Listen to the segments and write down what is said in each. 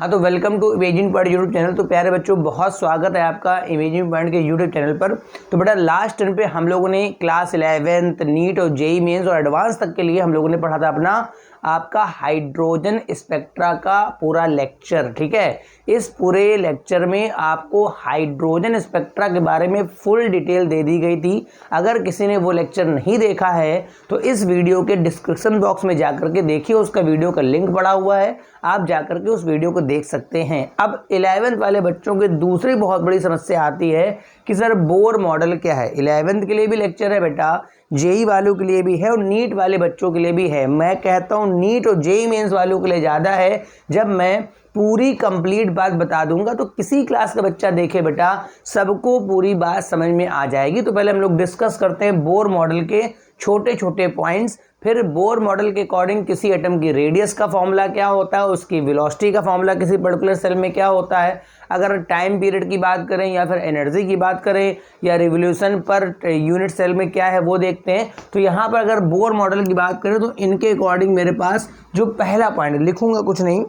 हाँ तो welcome to imaging point YouTube channel. तो प्यारे बच्चों, बहुत स्वागत है आपका इमेजिंग पॉइंट के यूट्यूब चैनल पर। तो बेटा लास्ट टर्म पे हम लोगों ने क्लास 11th नीट और जेईई मेंस और एडवांस तक के लिए हम लोगों ने पढ़ा था अपना आपका हाइड्रोजन स्पेक्ट्रा का पूरा लेक्चर। ठीक है, इस पूरे लेक्चर में आपको हाइड्रोजन स्पेक्ट्रा के बारे में फुल डिटेल दे दी गई थी। अगर किसी ने वो लेक्चर नहीं देखा है तो इस वीडियो के डिस्क्रिप्शन बॉक्स में जाकर के देखिए, उसका वीडियो का लिंक पड़ा हुआ है, आप जाकर के उस वीडियो को देख सकते हैं। अब 11th वाले बच्चों के दूसरी बहुत बड़ी समस्या आती है कि सर बोर मॉडल क्या है। 11th के लिए भी लेक्चर है बेटा, जेई वालों के लिए भी है और नीट वाले बच्चों के लिए भी है। मैं कहता हूँ नीट और जेई मेंस वालों के लिए ज़्यादा है। जब मैं पूरी कंप्लीट बात बता दूंगा तो किसी क्लास का बच्चा देखे बेटा, सबको पूरी बात समझ में आ जाएगी। तो पहले हम लोग डिस्कस करते हैं बोर मॉडल के छोटे छोटे पॉइंट्स। फिर बोर मॉडल के अकॉर्डिंग किसी एटम की रेडियस का फॉर्मूला क्या होता है, उसकी वेलोसिटी का फॉर्मूला किसी पर्टिकुलर सेल में क्या होता है, अगर टाइम पीरियड की बात करें या फिर एनर्जी की बात करें या रिवोल्यूशन पर यूनिट सेल में क्या है वो देखते हैं। तो यहाँ पर अगर बोर मॉडल की बात करें तो इनके अकॉर्डिंग मेरे पास जो पहला पॉइंट, लिखूंगा कुछ नहीं,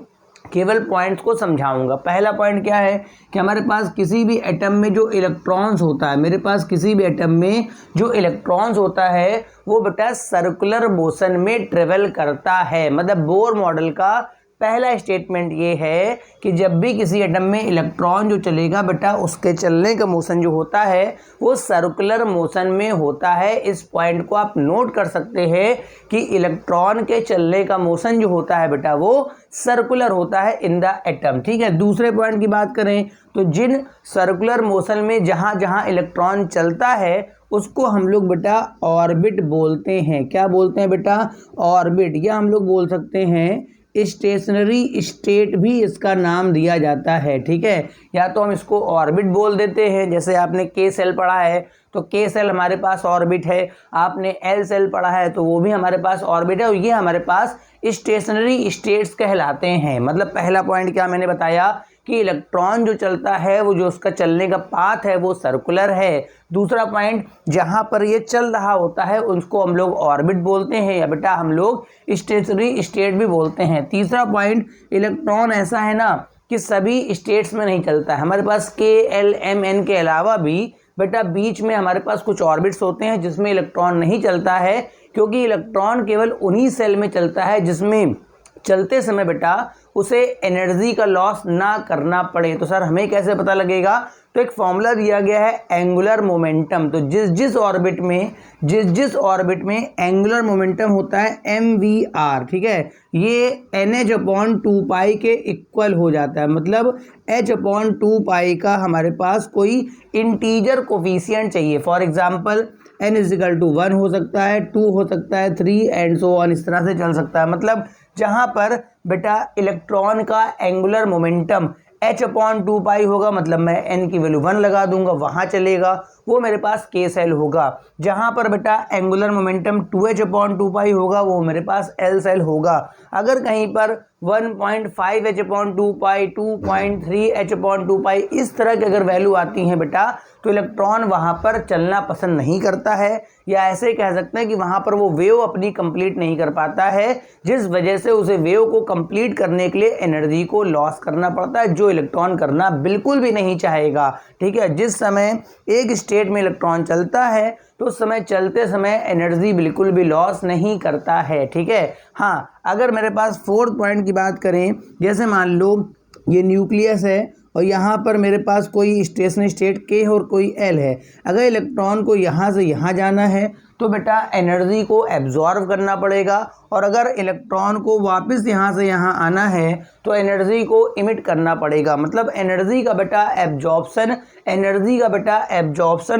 केवल पॉइंट्स को समझाऊंगा। पहला पॉइंट क्या है कि हमारे पास किसी भी एटम में जो इलेक्ट्रॉन्स होता है, मेरे पास किसी भी एटम में जो इलेक्ट्रॉन्स होता है वो बेटा सर्कुलर मोशन में ट्रेवल करता है। मतलब बोर मॉडल का पहला स्टेटमेंट ये है कि जब भी किसी एटम में इलेक्ट्रॉन जो चलेगा बेटा, उसके चलने का मोशन जो होता है वो सर्कुलर मोशन में होता है। इस पॉइंट को आप नोट कर सकते हैं कि इलेक्ट्रॉन के चलने का मोशन जो होता है बेटा वो सर्कुलर होता है इन द एटम। ठीक है, दूसरे पॉइंट की बात करें तो जिन सर्कुलर मोशन में जहां जहां इलेक्ट्रॉन चलता है उसको हम लोग बेटा ऑर्बिट बोलते हैं। क्या बोलते हैं बेटा? ऑर्बिट। या हम लोग बोल सकते हैं स्टेशनरी स्टेट भी इसका नाम दिया जाता है। ठीक है, या तो हम इसको ऑर्बिट बोल देते हैं, जैसे आपने के सेल पढ़ा है तो के सेल हमारे पास ऑर्बिट है, आपने एल सेल पढ़ा है तो वो भी हमारे पास ऑर्बिट है, और ये हमारे पास स्टेशनरी स्टेट्स कहलाते हैं। मतलब पहला पॉइंट क्या मैंने बताया कि इलेक्ट्रॉन जो चलता है वो जो उसका चलने का पाथ है वो सर्कुलर है। दूसरा पॉइंट, जहां पर ये चल रहा होता है उसको हम लोग ऑर्बिट बोलते हैं या बेटा हम लोग स्टेशनरी स्टेट भी बोलते हैं। तीसरा पॉइंट, इलेक्ट्रॉन ऐसा है ना कि सभी स्टेट्स में नहीं चलता है। हमारे पास के एल एम एन के अलावा भी बेटा बीच में हमारे पास कुछ ऑर्बिट्स होते हैं जिसमें इलेक्ट्रॉन नहीं चलता है, क्योंकि इलेक्ट्रॉन केवल उन्हीं सेल में चलता है जिसमें चलते समय बेटा उसे एनर्जी का लॉस ना करना पड़े। तो सर हमें कैसे पता लगेगा? तो एक फॉर्मूला दिया गया है एंगुलर मोमेंटम। तो जिस जिस ऑर्बिट में एंगुलर मोमेंटम होता है mvr, ठीक है, ये nh/2π के इक्वल हो जाता है। मतलब h/2π का हमारे पास कोई इंटीजर कोफिशिएंट चाहिए। फॉर एग्जांपल n = 1 हो सकता है, 2 हो सकता है, 3 एंड सो ऑन, इस तरह से चल सकता है। मतलब जहां पर बेटा इलेक्ट्रॉन का एंगुलर मोमेंटम h/2π होगा, मतलब मैं n की वैल्यू 1 लगा दूंगा, वहां चलेगा, वो मेरे पास के सेल होगा। जहां पर बेटा एंगुलर मोमेंटम 2h/2π होगा वो मेरे पास एल सेल होगा। अगर कहीं पर 1.5h/2π, 2.3h/2π इस तरह की अगर वैल्यू आती हैं बेटा तो इलेक्ट्रॉन वहां पर चलना पसंद नहीं करता है, या ऐसे कह सकते हैं कि वहां पर वो वेव अपनी कंप्लीट नहीं कर पाता है, जिस वजह से उसे वेव को कंप्लीट करने के लिए एनर्जी को लॉस करना पड़ता है, जो इलेक्ट्रॉन करना बिल्कुल भी नहीं चाहेगा। ठीक है, जिस समय एक स्टेट में इलेक्ट्रॉन चलता है तो उस समय चलते समय एनर्जी बिल्कुल भी लॉस नहीं करता है। ठीक है, हाँ, अगर मेरे पास फोर्थ पॉइंट की बात करें, जैसे मान लो ये न्यूक्लियस है और यहाँ पर मेरे पास कोई स्टेशनरी स्टेट के और कोई एल है। अगर इलेक्ट्रॉन को यहाँ से यहाँ जाना है तो बेटा एनर्जी को एब्जॉर्व करना पड़ेगा, और अगर इलेक्ट्रॉन को वापस यहाँ से यहाँ आना है तो एनर्जी को इमिट करना पड़ेगा। मतलब एनर्जी का बेटा एब्जॉर्प्शन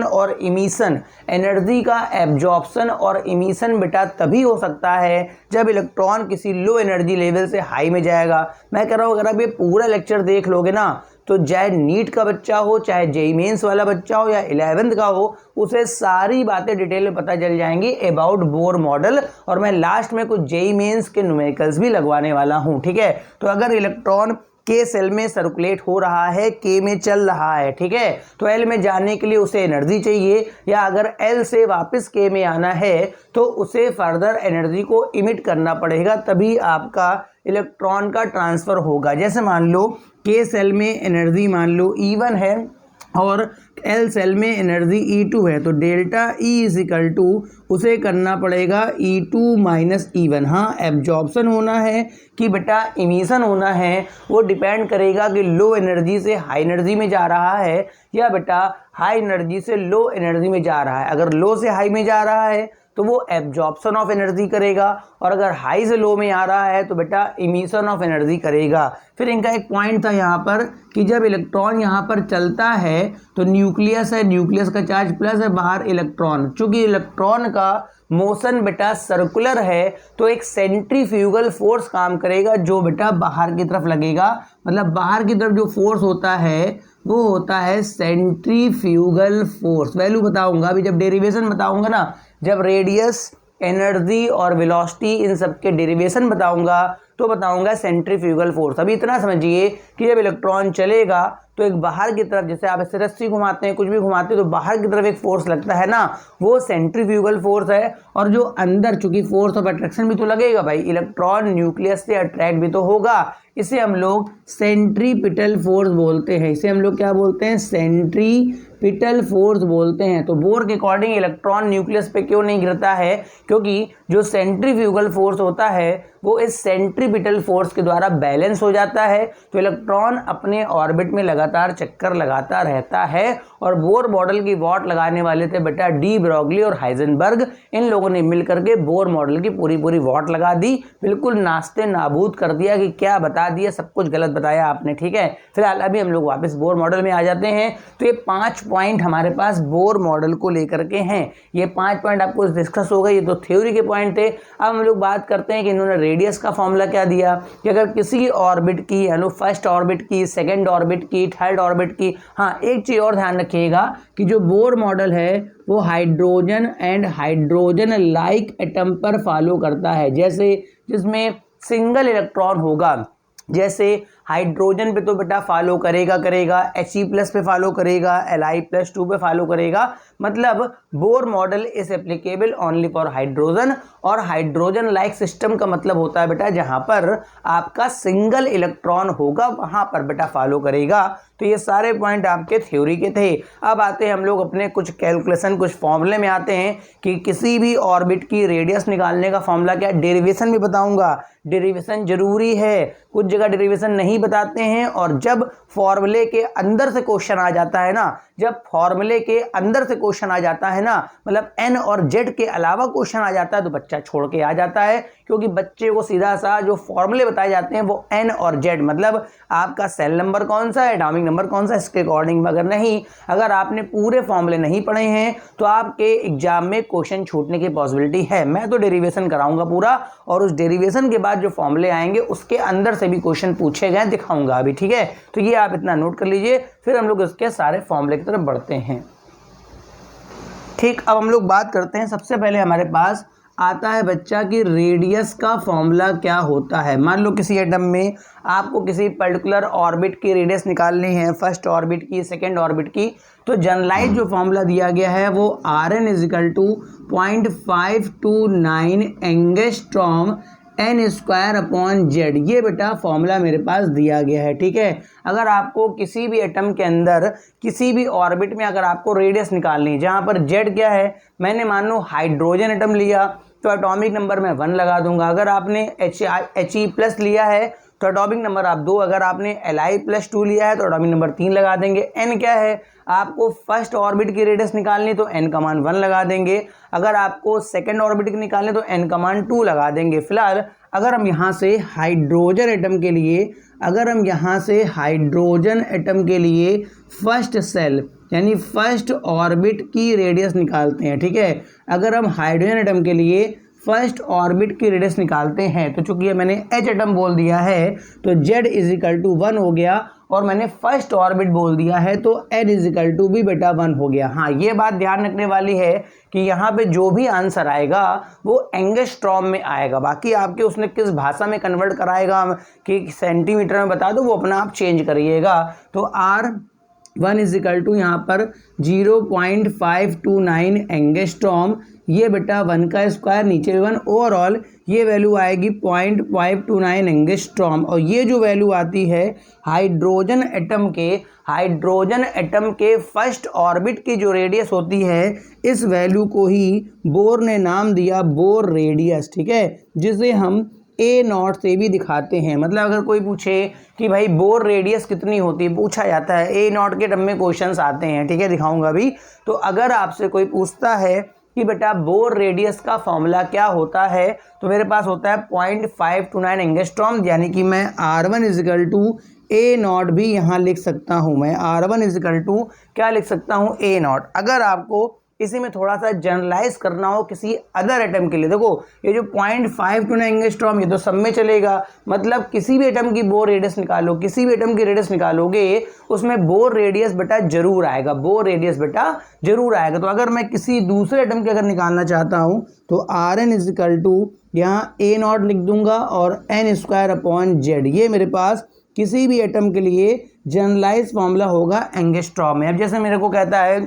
और इमिशन, एनर्जी का एब्जॉर्प्शन और इमिशन बेटा तभी हो सकता है जब इलेक्ट्रॉन किसी लो एनर्जी लेवल से हाई में जाएगा। मैं कह रहा हूँ अगर आप ये पूरा लेक्चर देख लोगे ना तो चाहे नीट का बच्चा हो, चाहे जेईई मेंस वाला बच्चा हो या 11th का हो, उसे सारी बातें डिटेल में पता चल जाएंगी अबाउट बोर मॉडल। और मैं लास्ट में कुछ जेईई मेंस के न्यूमेरिकल्स भी लगवाने वाला हूं। ठीक है, तो अगर इलेक्ट्रॉन के सेल में सर्कुलेट हो रहा है, के में चल रहा है, ठीक है, तो एल में जाने के लिए उसे एनर्जी चाहिए, या अगर एल से वापस के में आना है तो उसे फर्दर एनर्जी को इमिट करना पड़ेगा, तभी आपका इलेक्ट्रॉन का ट्रांसफ़र होगा। जैसे मान लो के सेल में एनर्जी मान लो E1 है और एल सेल में एनर्जी E2 है, तो delta E is equal to उसे करना पड़ेगा E2 माइनस E1। हाँ, एब्जॉर्प्शन होना है कि बेटा इमिशन होना है, वो डिपेंड करेगा कि लो एनर्जी से हाई एनर्जी में जा रहा है या बेटा हाई एनर्जी से लो एनर्जी में जा रहा है। अगर लो से हाई में जा रहा है तो वो एब्जॉर्प्शन ऑफ एनर्जी करेगा, और अगर हाई से लो में आ रहा है तो बेटा इमिशन ऑफ एनर्जी करेगा। फिर इनका एक पॉइंट था यहाँ पर कि जब इलेक्ट्रॉन यहाँ पर चलता है तो न्यूक्लियस है, न्यूक्लियस का चार्ज प्लस है, बाहर इलेक्ट्रॉन। चूंकि इलेक्ट्रॉन का मोशन बेटा सर्कुलर है तो एक सेंट्रीफ्यूगल फोर्स काम करेगा जो बेटा बाहर की तरफ लगेगा। मतलब बाहर की तरफ जो फोर्स होता है वो होता है सेंट्रीफ्यूगल फोर्स। वैल्यू बताऊंगा अभी जब डेरिवेशन बताऊंगा ना, जब रेडियस, एनर्जी और वेलोसिटी इन सब के डेरिवेशन बताऊंगा तो बताऊंगा सेंट्रीफ्यूगल फोर्स। अभी इतना समझिए कि जब इलेक्ट्रॉन चलेगा तो एक बाहर की तरफ, जैसे आप ऐसे रस्सी घुमाते हैं, कुछ भी घुमाते हैं, तो बाहर की तरफ एक फोर्स लगता है ना, वो सेंट्रीफ्यूगल फोर्स है। और जो अंदर, चूंकि फोर्स ऑफ अट्रैक्शन भी तो लगेगा भाई, इलेक्ट्रॉन न्यूक्लियस से अट्रैक्ट भी तो होगा, इसे हम लोग सेंट्रीपिटल फोर्स बोलते हैं। इसे हम लोग क्या बोलते हैं? सेंट्रीपिटल फोर्स बोलते हैं। तो बोर के अकॉर्डिंग इलेक्ट्रॉन न्यूक्लियस पे क्यों नहीं गिरता है? क्योंकि जो सेंट्रीफ्यूगल फोर्स होता है वो इस सेंट्रीपिटल फोर्स के द्वारा बैलेंस हो जाता है। तो इलेक्ट्रॉन अपने ऑर्बिट में लगातार चक्कर लगाता रहता है। और बोर मॉडल की वॉट लगाने वाले थे बेटा डी ब्रॉगली और हाइजेनबर्ग। इन लोगों ने मिलकर के बोर मॉडल की पूरी वॉट लगा दी, बिल्कुल नास्ते नाबूद कर दिया कि क्या बता दिया, सब कुछ गलत बताया आपने। ठीक है, फिलहाल अभी हम लोग वापस बोर मॉडल में आ जाते हैं। तो ये 5 पॉइंट हमारे पास बोर मॉडल को लेकर के हैं। ये 5 पॉइंट आपको डिस्कस हो गए, ये तो थ्योरी के पॉइंट थे। अब हम लोग बात करते हैं कि इन्होंने रेडियस का फॉर्मूला क्या दिया कि अगर किसी ऑर्बिट की, यानी फर्स्ट ऑर्बिट की, सेकंड ऑर्बिट की, थर्ड ऑर्बिट की। हाँ, एक चीज और ध्यान रखिएगा कि जो बोर मॉडल है वो hydrogen and hydrogen like atom पर फॉलो करता है। जैसे जिसमें सिंगल इलेक्ट्रॉन होगा, जैसे हाइड्रोजन पे तो बेटा फॉलो करेगा He+ पे फॉलो करेगा, Li+2 पे फॉलो करेगा। मतलब Bohr model is applicable only for hydrogen. और हाइड्रोजन लाइक सिस्टम का मतलब होता है बेटा जहां पर आपका सिंगल इलेक्ट्रॉन होगा वहां पर बेटा फॉलो करेगा। तो ये सारे पॉइंट आपके थ्योरी के थे। अब आते हैं हम लोग अपने कुछ कैलकुलेशन, कुछ फॉर्मूले में आते हैं कि किसी भी ऑर्बिट की रेडियस निकालने का फॉर्मूला क्या। डेरिवेशन भी बताऊंगा, डेरिवेशन जरूरी है, कुछ जगह डेरिवेशन नहीं बताते हैं। और जब फॉर्मूले के अंदर से क्वेश्चन आ जाता है ना, जब फॉर्मूले के अंदर से क्वेश्चन आ जाता है ना, मतलब n और z के अलावा क्वेश्चन आ जाता है तो बच्चा छोड़ के आ जाता है। क्योंकि बच्चे को सीधा सा जो फॉर्मूले बताए जाते हैं वो n और z, मतलब आपका सेल नंबर कौन सा है, एटॉमिक नंबर कौन सा, इसके अकॉर्डिंग। अगर आपने पूरे फॉर्मूले नहीं पढ़े हैं तो आपके एग्जाम में क्वेश्चन छूटने की पॉसिबिलिटी है। मैं तो डेरिवेशन कराऊंगा पूरा, और उस डेरिवेशन के बाद जो फॉर्मूले आएंगे उसके अंदर से भी क्वेश्चन पूछे गए दिखाऊंगा अभी। ठीक है, तो ये आप इतना नोट कर लीजिए, फिर हम लोग इसके सारे फॉर्मूले की तरफ बढ़ते हैं। ठीक, अब हम लोग बात करते हैं, सबसे पहले हमारे पास आता है बच्चा कि रेडियस का फॉर्मूला क्या होता है। मान लो किसी एटम में आपको किसी पर्टिकुलर ऑर्बिट की रेडियस निकालनी है, फर्स्ट ऑर्बिट की, सेकंड ऑर्बिट की। तो जनरलाइज जो फॉर्मूला दिया गया है वो Rn = 0.529 एंगस्ट्रॉम n²/z। ये बेटा फॉर्मूला मेरे पास दिया गया है। ठीक है, अगर आपको किसी भी एटम के अंदर, किसी भी ऑर्बिट में अगर आपको रेडियस निकालनी है, जहां पर z क्या है, मैंने मान लो हाइड्रोजन एटम लिया तो एटॉमिक नंबर में 1 लगा दूंगा। अगर आपने He+ लिया है तो एटॉमिक नंबर आप 2, अगर आपने Li+2 लिया है तो एटॉमिक नंबर 3 लगा देंगे। n क्या है, आपको फर्स्ट ऑर्बिट की रेडियस निकालनी तो n का मान 1 लगा देंगे। अगर आपको सेकंड ऑर्बिट की निकालनी तो n का मान 2 लगा देंगे। फिलहाल अगर हम यहाँ से हाइड्रोजन एटम के लिए फर्स्ट सेल यानी फर्स्ट ऑर्बिट की रेडियस निकालते हैं। ठीक है, अगर हम हाइड्रोजन एटम के लिए फर्स्ट ऑर्बिट की रेडियस निकालते हैं तो चूंकि मैंने H एटम बोल दिया है तो Z = 1 हो गया, और मैंने फर्स्ट ऑर्बिट बोल दिया है तो N = भी बेटा 1 हो गया। हाँ, ये बात ध्यान रखने वाली है कि यहाँ पे जो भी आंसर आएगा वो एंगस्ट्रॉम में आएगा। बाकी आपके उसने किस भाषा में कन्वर्ट कराएगा कि सेंटीमीटर में बता दो, वो अपना आप चेंज करिएगा। तो R1 = यहाँ पर 0.529 एंगस्ट्रॉम, ये बेटा 1 का स्क्वायर नीचे 1, ओवरऑल ये वैल्यू आएगी 0.529 एंगस्ट्रॉम। और ये जो वैल्यू आती है हाइड्रोजन एटम के फर्स्ट ऑर्बिट की जो रेडियस होती है, इस वैल्यू को ही बोर ने नाम दिया बोर रेडियस, ठीक है, जिसे हम ए नॉट से भी दिखाते हैं। मतलब अगर कोई पूछे कि भाई बोर रेडियस कितनी होती है, पूछा जाता है, ए नॉट के टर्म में क्वेश्चंस आते हैं, ठीक है, दिखाऊंगा अभी। तो अगर आपसे कोई पूछता है कि बेटा बोर रेडियस का फॉर्मूला क्या होता है, तो मेरे पास होता है 0.529 एंगस्ट्रॉम, यानी कि मैं R1 is equal to a not भी यहाँ लिख सकता हूँ। मैं R1 इजिकल टू क्या लिख सकता हूँ, ए नॉट। अगर आपको इसी में थोड़ा सा जनरलाइज करना हो किसी अदर एटम के लिए, देखो ये जो 0.529 एंगस्ट्रॉम ये तो सब में चलेगा, मतलब किसी भी एटम की बोर रेडियस निकालो, किसी भी एटम की रेडियस निकालोगे उसमें बोर रेडियस बेटा जरूर आएगा, बोर रेडियस बेटा जरूर आएगा। तो अगर मैं किसी दूसरे एटम की अगर निकालना चाहता हूँ तो Rn इजिकल टू यहाँ ए नॉट लिख दूंगा और n स्क्वायर अपॉन जेड, ये मेरे पास किसी भी एटम के लिए जनरलाइज फॉर्मूला होगा एंगस्ट्रॉम में। अब जैसे मेरे को कहता है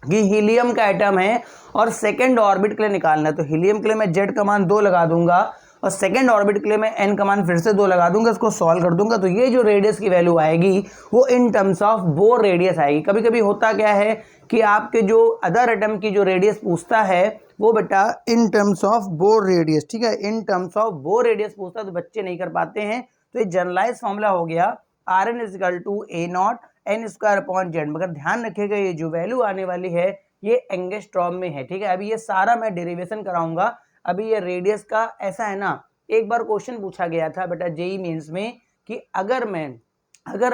कि हीलियम का एटम है और सेकंड ऑर्बिट के लिए निकालना है, तो हीलियम के लिए मैं जेड का मान 2 लगा दूंगा और सेकंड ऑर्बिट के लिए मैं एन का मान फिर से 2 लगा दूंगा, इसको सॉल्व कर दूंगा। तो ये जो रेडियस की वैल्यू आएगी वो इन टर्म्स ऑफ बोर रेडियस आएगी। कभी कभी होता क्या है कि आपके जो अदर एटम की जो रेडियस पूछता है वो बेटा इन टर्म्स ऑफ बोर रेडियस, ठीक है, इन टर्म्स ऑफ बोर रेडियस पूछता है, तो बच्चे नहीं कर पाते हैं। तो ये जनरलाइज फॉर्मूला हो गया Rn is equal to a nought n square upon Z. मगर ध्यान रखिएगा ये जो वैल्यू आने वाली है ये एंगस्ट्रॉम में है, ठीक है। अभी ये सारा मैं डेरिवेशन कराऊंगा। अभी ये रेडियस का ऐसा है ना, एक बार क्वेश्चन पूछा गया था बेटा जेईई मेंस में कि अगर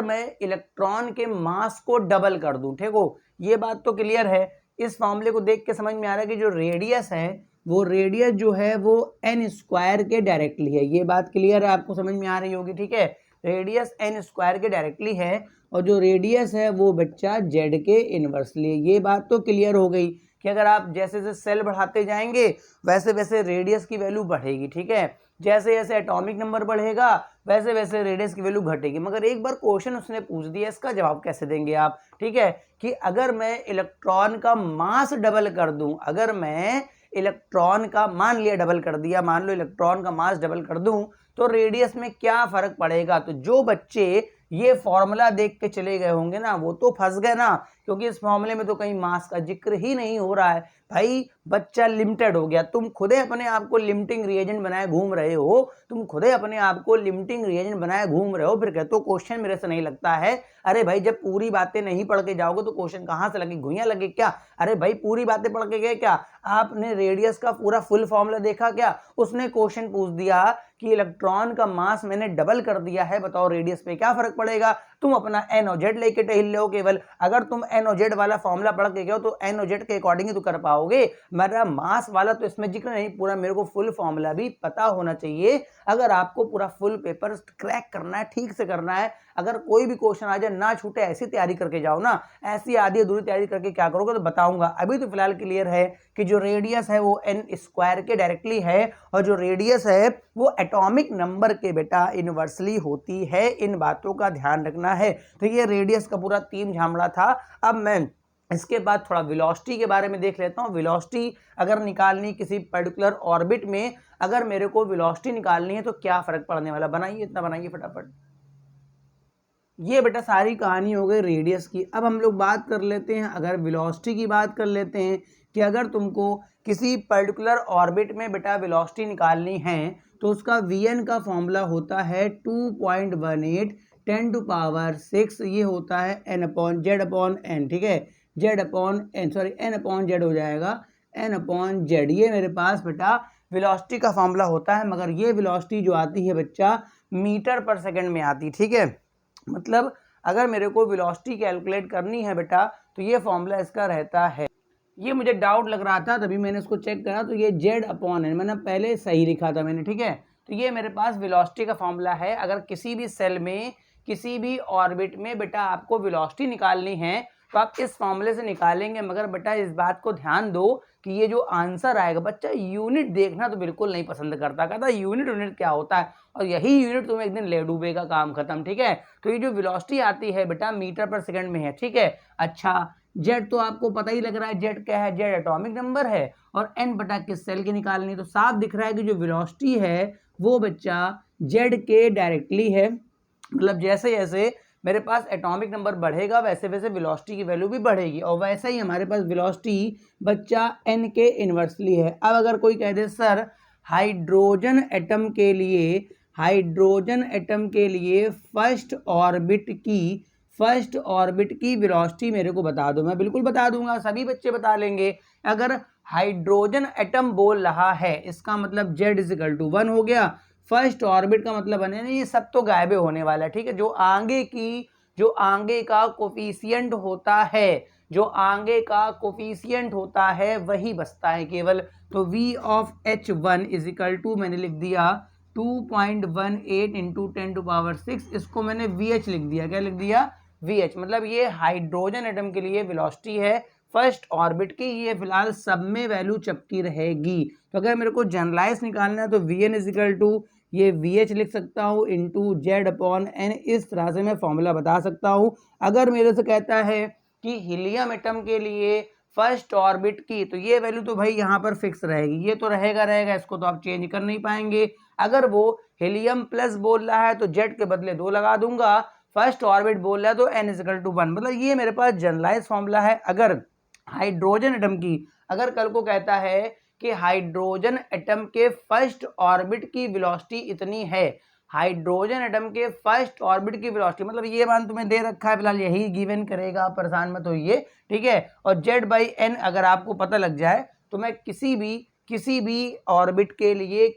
मैं इलेक्ट्रॉन के मास को डबल कर दूं, ठीक हो, ये बात तो क्लियर है। इस फॉर्मूले को देख के समझ में आ रहा है कि जो रेडियस है वो रेडियस जो है वो n स्क्वायर के डायरेक्टली है, ये बात क्लियर है, आपको समझ में आ रही होगी, ठीक है। रेडियस n स्क्वायर के डायरेक्टली है और जो रेडियस है वो बच्चा जेड के इनवर्सली है। ये बात तो क्लियर हो गई कि अगर आप जैसे जैसे सेल बढ़ाते जाएंगे वैसे वैसे रेडियस की वैल्यू बढ़ेगी, ठीक है। जैसे जैसे एटॉमिक नंबर बढ़ेगा वैसे वैसे रेडियस की वैल्यू घटेगी। मगर एक बार क्वेश्चन उसने पूछ दिया, इसका जवाब कैसे देंगे आप, ठीक है, कि अगर मैं इलेक्ट्रॉन का मास डबल कर दूं, अगर मैं इलेक्ट्रॉन का मान लिया डबल कर दिया, मान लो इलेक्ट्रॉन का मास डबल कर दूं तो रेडियस में क्या फर्क पड़ेगा। तो जो बच्चे ये फॉर्मूला देख के चले गए होंगे ना वो तो फंस गए ना, क्योंकि इस फॉर्मूले में तो कहीं मास का जिक्र ही नहीं हो रहा है। भाई बच्चा लिमिटेड हो गया, तुम खुदे अपने आप को लिमिटिंग रिएजेंट बनाए घूम रहे हो, तुम खुदे अपने आप को लिमिटिंग रिएजेंट बनाए घूम रहे हो, फिर कहते हो क्वेश्चन मेरे से नहीं लगता है। अरे भाई जब पूरी बातें नहीं पढ़ के जाओगे तो क्वेश्चन कहाँ से लगे, घुइयां लगे क्या। अरे भाई पूरी बातें पढ़ के गए क्या, आपने रेडियस का पूरा फुल फॉर्मूला देखा क्या। उसने क्वेश्चन पूछ दिया कि इलेक्ट्रॉन का मास मैंने डबल कर दिया है, बताओ रेडियस पे क्या फर्क पड़ेगा। तुम अपना एन और जेड लेके टहल लो केवल, अगर तुम एन और जेड वाला फॉर्मूला पढ़ के गए हो तो एन और जेड के अकॉर्डिंग ही तो कर पाओगे। मेरा मास वाला तो इसमें जिक्र नहीं, पूरा मेरे को फुल फॉर्मूला भी पता होना चाहिए। अगर आपको पूरा फुल पेपर क्रैक करना है, ठीक से करना है, अगर कोई भी क्वेश्चन आ जाए ना छूटे, ऐसी तैयारी करके जाओ ना, ऐसी आधी अधूरी तैयारी करके क्या करोगे तो बताऊंगा। अभी तो फिलहाल क्लियर है कि जो रेडियस है वो एन स्क्वायर के डायरेक्टली है और जो रेडियस है वो एटॉमिक नंबर के बेटा इनवर्सली होती है। इन बातों का ध्यान रखना है। तो ये रेडियस का पूरा तीन झामड़ा था। अब मैं इसके बाद थोड़ा वेलोसिटी के बारे में देख लेता हूँ। वेलोसिटी अगर निकालनी किसी पर्टिकुलर ऑर्बिट में, अगर मेरे को वेलोसिटी निकालनी है तो क्या फर्क पड़ने वाला, बनाइए इतना बनाइए फटाफट। ये बेटा सारी कहानी हो गई रेडियस की। अब हम लोग बात कर लेते हैं, अगर वेलोसिटी की बात कर लेते हैं कि अगर तुमको किसी पर्टिकुलर ऑर्बिट में बेटा वेलोसिटी निकालनी है तो उसका वीएन का फॉर्मूला होता है 2.18 10 टू पावर 6, ये होता है N upon Z upon N, ठीक है, Z upon N, sorry N upon Z हो जाएगा, एन अपॉन जेड। ये मेरे पास बेटा वेलोसिटी का फॉर्मूला होता है। मगर ये वेलोसिटी जो आती है बच्चा मीटर पर सेकंड में आती, ठीक है। मतलब अगर मेरे को वेलोसिटी कैलकुलेट करनी है बेटा तो ये फॉर्मूला इसका रहता है। ये मुझे डाउट लग रहा था तभी मैंने इसको चेक करा, तो ये जेड अपॉन एन मैंने पहले सही लिखा था मैंने, ठीक है। तो ये मेरे पास वेलोसिटी का फॉर्मूला है। अगर किसी भी सेल में किसी भी ऑर्बिट में बेटा आपको वेलोसिटी निकालनी है तो आप इस फॉर्मूले से निकालेंगे। मगर बेटा इस बात को ध्यान दो कि ये जो आंसर आएगा, बच्चा यूनिट देखना तो बिल्कुल नहीं पसंद करता, कहता यूनिट क्या होता है, और यही यूनिट तुम्हें एक दिन ले डूबेगा, काम खत्म, ठीक है। तो ये जो वेलोसिटी आती है बेटा मीटर पर सेकंड में है, ठीक है। अच्छा जेड तो आपको पता ही लग रहा है जेड क्या है, जेड एटॉमिक नंबर है और एन बटा किस सेल की निकालनी, तो साफ दिख रहा है कि जो वेलोसिटी है वो बच्चा जेड के डायरेक्टली है। मतलब जैसे जैसे मेरे पास एटॉमिक नंबर बढ़ेगा वैसे वैसे वेलोसिटी की वैल्यू भी बढ़ेगी और वैसे ही हमारे पास वेलोसिटी बच्चा एन के इन्वर्सली है। अब अगर कोई कह दे सर हाइड्रोजन एटम के लिए फर्स्ट ऑर्बिट की वेलोसिटी मेरे को बता दो, मैं बिल्कुल बता दूंगा, सभी बच्चे बता लेंगे। अगर हाइड्रोजन एटम बोल रहा है इसका मतलब Z इजिकल टू 1 हो गया। फर्स्ट ऑर्बिट का मतलब बने ना, ये सब तो गायबे होने वाला है, ठीक है। जो आगे का कोफिशिएंट होता है वही बचता है केवल। तो V of H1 is equal to मैंने लिख दिया 2.18 इंटू 10⁻⁶, इसको मैंने VH लिख दिया। क्या लिख दिया? VH। मतलब ये हाइड्रोजन एटम के लिए वेलोसिटी है फर्स्ट ऑर्बिट की, ये फिलहाल सब में वैल्यू चपकी रहेगी। तो अगर मेरे को जनरलाइज निकालना है तो Vn इजिकल टू ये VH लिख सकता हूँ इंटू Z/N, इस तरह से मैं फॉर्मूला बता सकता हूँ। अगर मेरे से कहता है कि हीलियम एटम के लिए फर्स्ट ऑर्बिट की, तो ये वैल्यू तो भाई यहाँ पर फिक्स रहेगी, ये तो रहेगा, इसको तो आप चेंज कर नहीं पाएंगे। अगर वो हीलियम प्लस बोल रहा है तो Z के बदले 2 लगा दूंगा, फर्स्ट ऑर्बिट बोल रहा है तो N इजिकल टू 1। मतलब ये मेरे पास जनरलाइज फॉर्मूला है। अगर हाइड्रोजन एटम की, अगर कल को कहता है कि हाइड्रोजन एटम के फर्स्ट ऑर्बिट की वेलोसिटी इतनी है, हाइड्रोजन एटम के फर्स्ट ऑर्बिट की वेलोसिटी, मतलब ये मान तुम्हें दे रखा है फिलहाल, यही गिवन करेगा, परेशान मत होइए, ठीक है। और Z/N अगर आपको पता लग जाए तो मैं किसी भी ऑर्बिट के लिए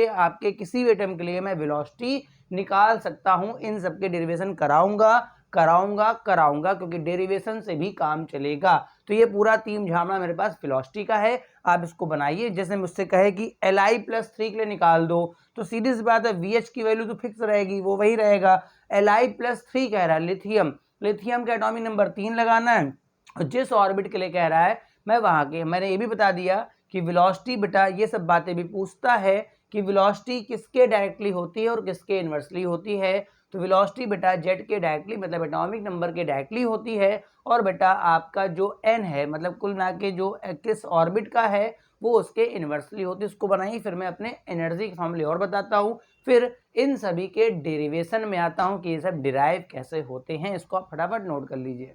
आपके किसी भी एटम के लिए मैं वेलोसिटी निकाल सकता हूं। इन सबके डेरिवेशन कराऊंगा क्योंकि डेरिवेशन से भी काम चलेगा। तो ये पूरा तीन झामड़ा मेरे पास वेलोसिटी का है, आप इसको बनाइए। जैसे मुझसे कहे कि Li+3 के लिए निकाल दो, तो सीधी सी बात है VH की वैल्यू तो फिक्स रहेगी, वो वही रहेगा। Li+3 कह रहा है लिथियम का एटॉमिक नंबर 3 लगाना है, और जिस ऑर्बिट के लिए कह रहा है मैं वहां के, मैंने ये भी बता दिया कि वेलोसिटी बेटा ये सब बातें भी पूछता है कि वेलोसिटी किसके डायरेक्टली होती है और किसके इन्वर्सली होती है। तो वेलोसिटी बेटा जेड के डायरेक्टली मतलब एटॉमिक नंबर के डायरेक्टली होती है, और बेटा आपका जो एन है मतलब कुल मिला के जो किस ऑर्बिट का है वो उसके इन्वर्सली होती है। उसको बनाइए, फिर मैं अपने एनर्जी के फॉर्मूले और बताता हूँ, फिर इन सभी के डेरिवेशन में आता हूँ कि ये सब डिराइव कैसे होते हैं। इसको आप फटाफट नोट कर लीजिए।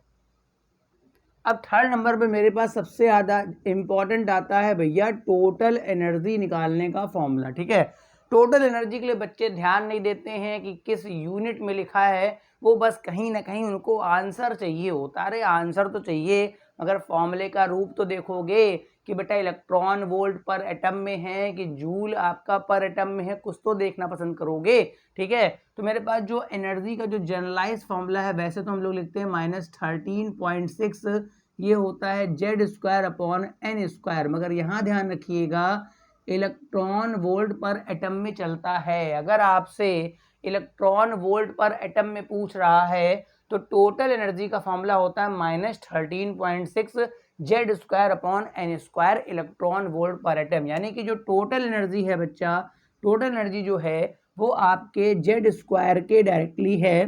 अब थर्ड नंबर पे मेरे पास सबसे ज़्यादा इंपॉर्टेंट आता है भैया टोटल एनर्जी निकालने का फॉर्मूला, ठीक है। टोटल एनर्जी के लिए बच्चे ध्यान नहीं देते हैं कि किस यूनिट में लिखा है, वो बस कहीं ना कहीं उनको आंसर चाहिए होता है। अरे आंसर तो चाहिए मगर फॉर्मूले का रूप तो देखोगे कि बेटा इलेक्ट्रॉन वोल्ट पर एटम में है कि जूल आपका पर एटम में है, कुछ तो देखना पसंद करोगे, ठीक है। तो मेरे पास जो एनर्जी का जो जनरलाइज फॉर्मूला है, वैसे तो हम लोग लिखते हैं -13.6, ये होता है Z²/N², मगर यहाँ ध्यान रखिएगा इलेक्ट्रॉन वोल्ट पर एटम में चलता है। अगर आपसे इलेक्ट्रॉन वोल्ट पर एटम में पूछ रहा है तो टोटल एनर्जी का फॉर्मूला होता है -13.6 Z²/N² इलेक्ट्रॉन वोल्ट पर एटम। यानी कि जो टोटल एनर्जी है बच्चा, टोटल एनर्जी जो है वो आपके Z² के डायरेक्टली है,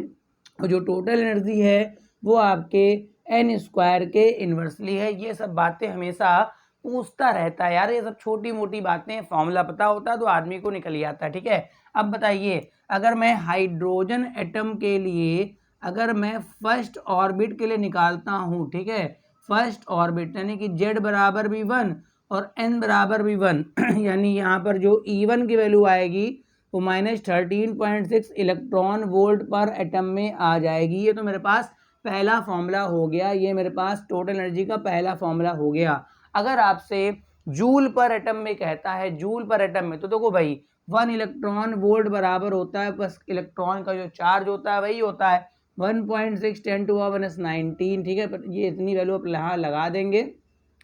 और जो टोटल एनर्जी है वो आपके N² के इन्वर्सली है। ये सब बातें हमेशा पूछता रहता है यार, ये सब छोटी मोटी बातें, फॉर्मूला पता होता तो आदमी को निकल ही आता है, ठीक है। अब बताइए, अगर मैं हाइड्रोजन एटम के लिए, अगर मैं फर्स्ट ऑर्बिट के लिए निकालता हूँ, ठीक है, फर्स्ट ऑर्बिट यानी कि Z बराबर भी 1 और N बराबर भी 1 यानी यहाँ पर जो E1 की वैल्यू आएगी वो -13.6 इलेक्ट्रॉन वोल्ट पर एटम में आ जाएगी। ये तो मेरे पास पहला फॉर्मूला हो गया, ये मेरे पास टोटल एनर्जी का पहला फॉर्मूला हो गया। अगर आपसे जूल पर एटम में कहता है, जूल पर एटम में, तो देखो भाई 1 इलेक्ट्रॉन वोल्ट बराबर होता है, बस इलेक्ट्रॉन का जो चार्ज होता है वही होता है 1.6 10⁻⁹, ठीक है। पर ये इतनी वैल्यू आप यहाँ लगा देंगे,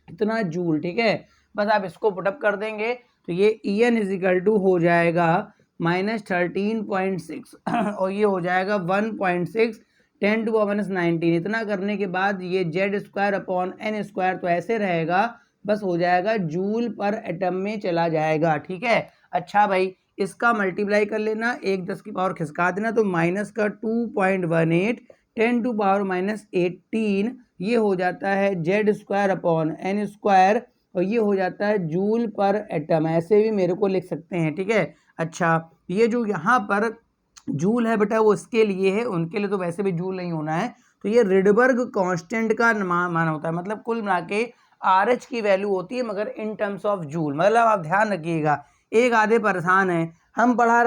इतना जूल, ठीक है। बस आप इसको पुटअप कर देंगे तो ये En इजिकल टू हो जाएगा -13.6 और ये हो जाएगा 1.6 10⁻⁹। इतना करने के बाद ये Z²/N², तो ऐसे रहेगा, बस हो जाएगा जूल पर एटम में चला जाएगा, ठीक है। अच्छा भाई, इसका मल्टीप्लाई कर लेना, 1 10 की पावर खिसका देना, तो -2.18 10⁻18 ये हो जाता है Z²/n², और ये हो जाता है जूल पर एटम। ऐसे भी मेरे को लिख सकते हैं, ठीक है। अच्छा, ये जो यहाँ पर जूल है बेटा वो इसके लिए है, उनके लिए तो वैसे भी जूल नहीं होना है। तो ये रिडबर्ग कांस्टेंट का मान होता है, मतलब कुल मिला के RH की वैल्यू होती है मगर इन टर्म्स ऑफ जूल। मतलब आप ध्यान रखिएगा, एक आधे परेशान है, हम पढ़ा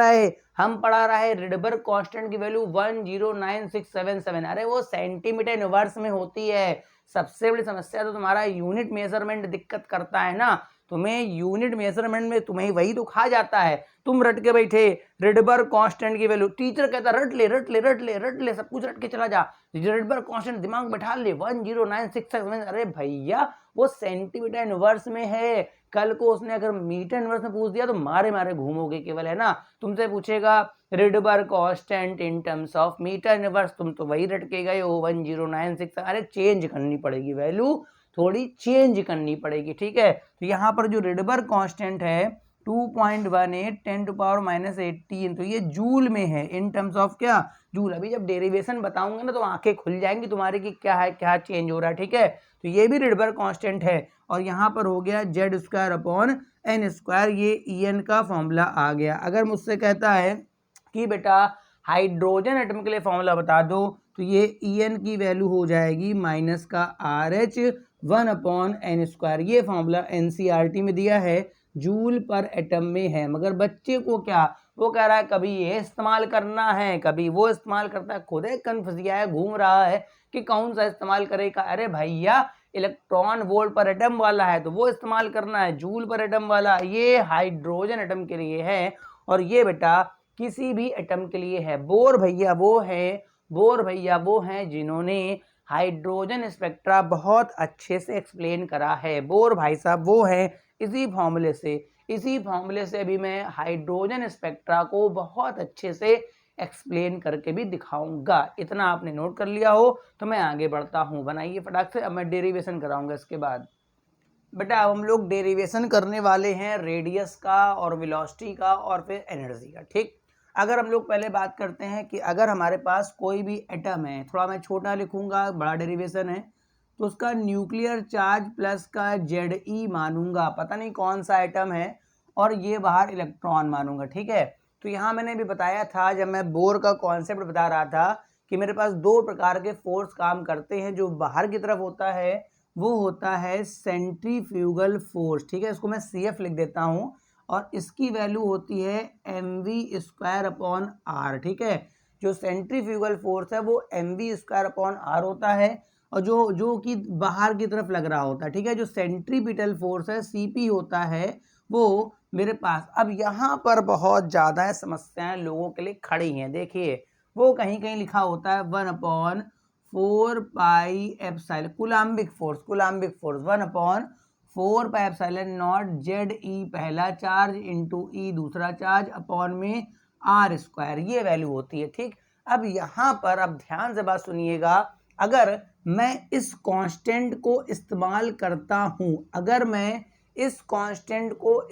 रहे रिडबर्ग कांस्टेंट की वैल्यू 109677। अरे वो सेंटीमीटर यूनिवर्स में होती है। सबसे बड़ी समस्या तो तुम्हारा यूनिट मेजरमेंट दिक्कत करता है ना। तुम्हें यूनिट मेजरमेंट में तुम्हें वही तो खा जाता है। तुम रट के बैठे रिडबर्ग कांस्टेंट की वैल्यू, टीचर कहता रट ले सब कुछ रट के चला जा, रिडबर्ग कांस्टेंट दिमाग में बैठा ले 109677। अरे भैया वो सेंटीमीटर यूनिवर्स में है, कल को उसने अगर मीटर यूनिवर्स में पूछ दिया तो मारे मारे घूमोगे केवल, है ना। तुमसे पूछेगा Rydberg constant in terms of metre inverse, तुम तो वही रट के गए हो 1096। अरे चेंज करनी पड़ेगी वैल्यू, थोड़ी चेंज करनी पड़ेगी, ठीक है। तो यहाँ पर जो रिडबर्ग कांस्टेंट है 2.18 10⁻18, तो ये जूल में है, इन टर्म्स ऑफ क्या, जूल। अभी जब डेरिवेशन बताऊंगा ना तो आंखें खुल जाएंगी तुम्हारी कि क्या है, क्या चेंज हो रहा है, ठीक है। तो ये भी रिडबर्ग कांस्टेंट है। और यहाँ पर हो गया Z²/n², ये En का फॉर्मूला आ गया। अगर मुझसे कहता है कि बेटा हाइड्रोजन एटम के लिए फॉर्मूला बता दो, तो ये En की वैल्यू हो जाएगी माइनस का RH 1/n²। ये फॉर्मूला NCERT में दिया है, जूल पर एटम में है। मगर बच्चे को क्या, वो कह रहा है कभी ये इस्तेमाल करना है कभी वो इस्तेमाल करता है, खुद एक कन्फ्यूजिया है, घूम रहा है कि कौन सा इस्तेमाल करेगा। अरे भैया इलेक्ट्रॉन वोल्ट पर एटम वाला है तो वो इस्तेमाल करना है, जूल पर एटम वाला ये हाइड्रोजन एटम के लिए है, और ये बेटा किसी भी एटम के लिए है। बोर भैया वो हैं जिन्होंने हाइड्रोजन स्पेक्ट्रा बहुत अच्छे से एक्सप्लेन करा है। बोर भाई साहब वो हैं, इसी फॉर्मूले से अभी मैं हाइड्रोजन स्पेक्ट्रा को बहुत अच्छे से एक्सप्लेन करके भी दिखाऊंगा। इतना आपने नोट कर लिया हो तो मैं आगे बढ़ता हूँ, बनाइए फटाक से। अब मैं डेरिवेशन कराऊंगा इसके बाद। बेटा अब हम लोग डेरिवेशन करने वाले हैं रेडियस का और वेलोसिटी का और फिर एनर्जी का, ठीक। अगर हम लोग पहले बात करते हैं कि अगर हमारे पास कोई भी एटम है, थोड़ा मैं छोटा लिखूंगा, बड़ा डेरिवेशन है, तो उसका न्यूक्लियर चार्ज प्लस का Ze मानूंगा, पता नहीं कौन सा एटम है, और ये बाहर इलेक्ट्रॉन मानूंगा, ठीक है। तो यहाँ मैंने भी बताया था जब मैं बोर का कॉन्सेप्ट बता रहा था कि मेरे पास दो प्रकार के फोर्स काम करते हैं। जो बाहर की तरफ होता है वो होता है सेंट्रीफ्यूगल फोर्स, ठीक है, इसको मैं CF लिख देता हूँ, और इसकी वैल्यू होती है mv²/r, ठीक है। जो सेंट्रीफ्यूगल फोर्स है वो mv²/r होता है, और जो कि बाहर की तरफ लग रहा होता है, ठीक है। जो सेंट्रीपिटल फोर्स है CP होता है वो मेरे पास। अब यहाँ पर बहुत ज़्यादा समस्याएं लोगों के लिए खड़ी हैं, देखिए वो कहीं कहीं लिखा होता है 1/4πε कुलाम्बिक फोर्स 1/4πε0 ZE पहला चार्ज इंटू E दूसरा चार्ज अपॉन में R², ये वैल्यू होती है, ठीक। अब यहाँ पर अब ध्यान से बात सुनिएगा, अगर मैं इस कांस्टेंट को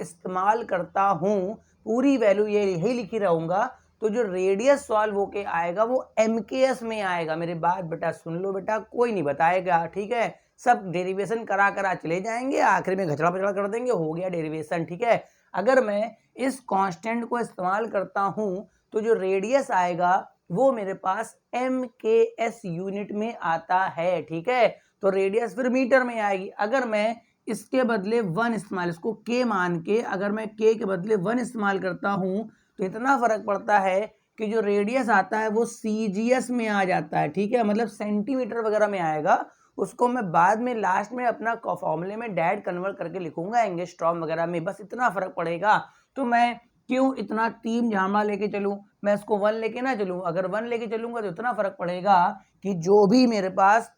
इस्तेमाल करता हूँ पूरी वैल्यू ये यही लिखी रहूँगा, तो जो रेडियस सॉल्व होके आएगा वो MKS में आएगा। मेरी बात बेटा सुन लो बेटा, कोई नहीं बताएगा, ठीक है। सब डेरिवेशन करा चले जाएंगे, आखिर में घचड़ा पचड़ा कर देंगे, हो गया डेरिवेशन, ठीक है। अगर मैं इस कांस्टेंट को इस्तेमाल करता हूँ तो जो रेडियस आएगा वो मेरे पास MKS यूनिट में आता है, ठीक है। तो रेडियस फिर मीटर में आएगी। अगर मैं इसके बदले 1 इस्तेमाल, इसको K मान के अगर मैं K के बदले 1 इस्तेमाल करता हूँ तो इतना फर्क पड़ता है कि जो रेडियस आता है वो CGS में आ जाता है, ठीक है, मतलब सेंटीमीटर वगैरह में आएगा। उसको मैं बाद में लास्ट में अपना फॉर्मूले में डायरेक्ट कन्वर्ट करके लिखूंगा एंगस्ट्रॉम वगैरह में, बस इतना फर्क पड़ेगा। तो मैं क्यों इतना तीन झामा लेके चलूं, मैं इसको 1 लेके ना चलूं। अगर 1 लेके चलूंगा तो इतना फर्क पड़ेगा कि जो भी मेरे पास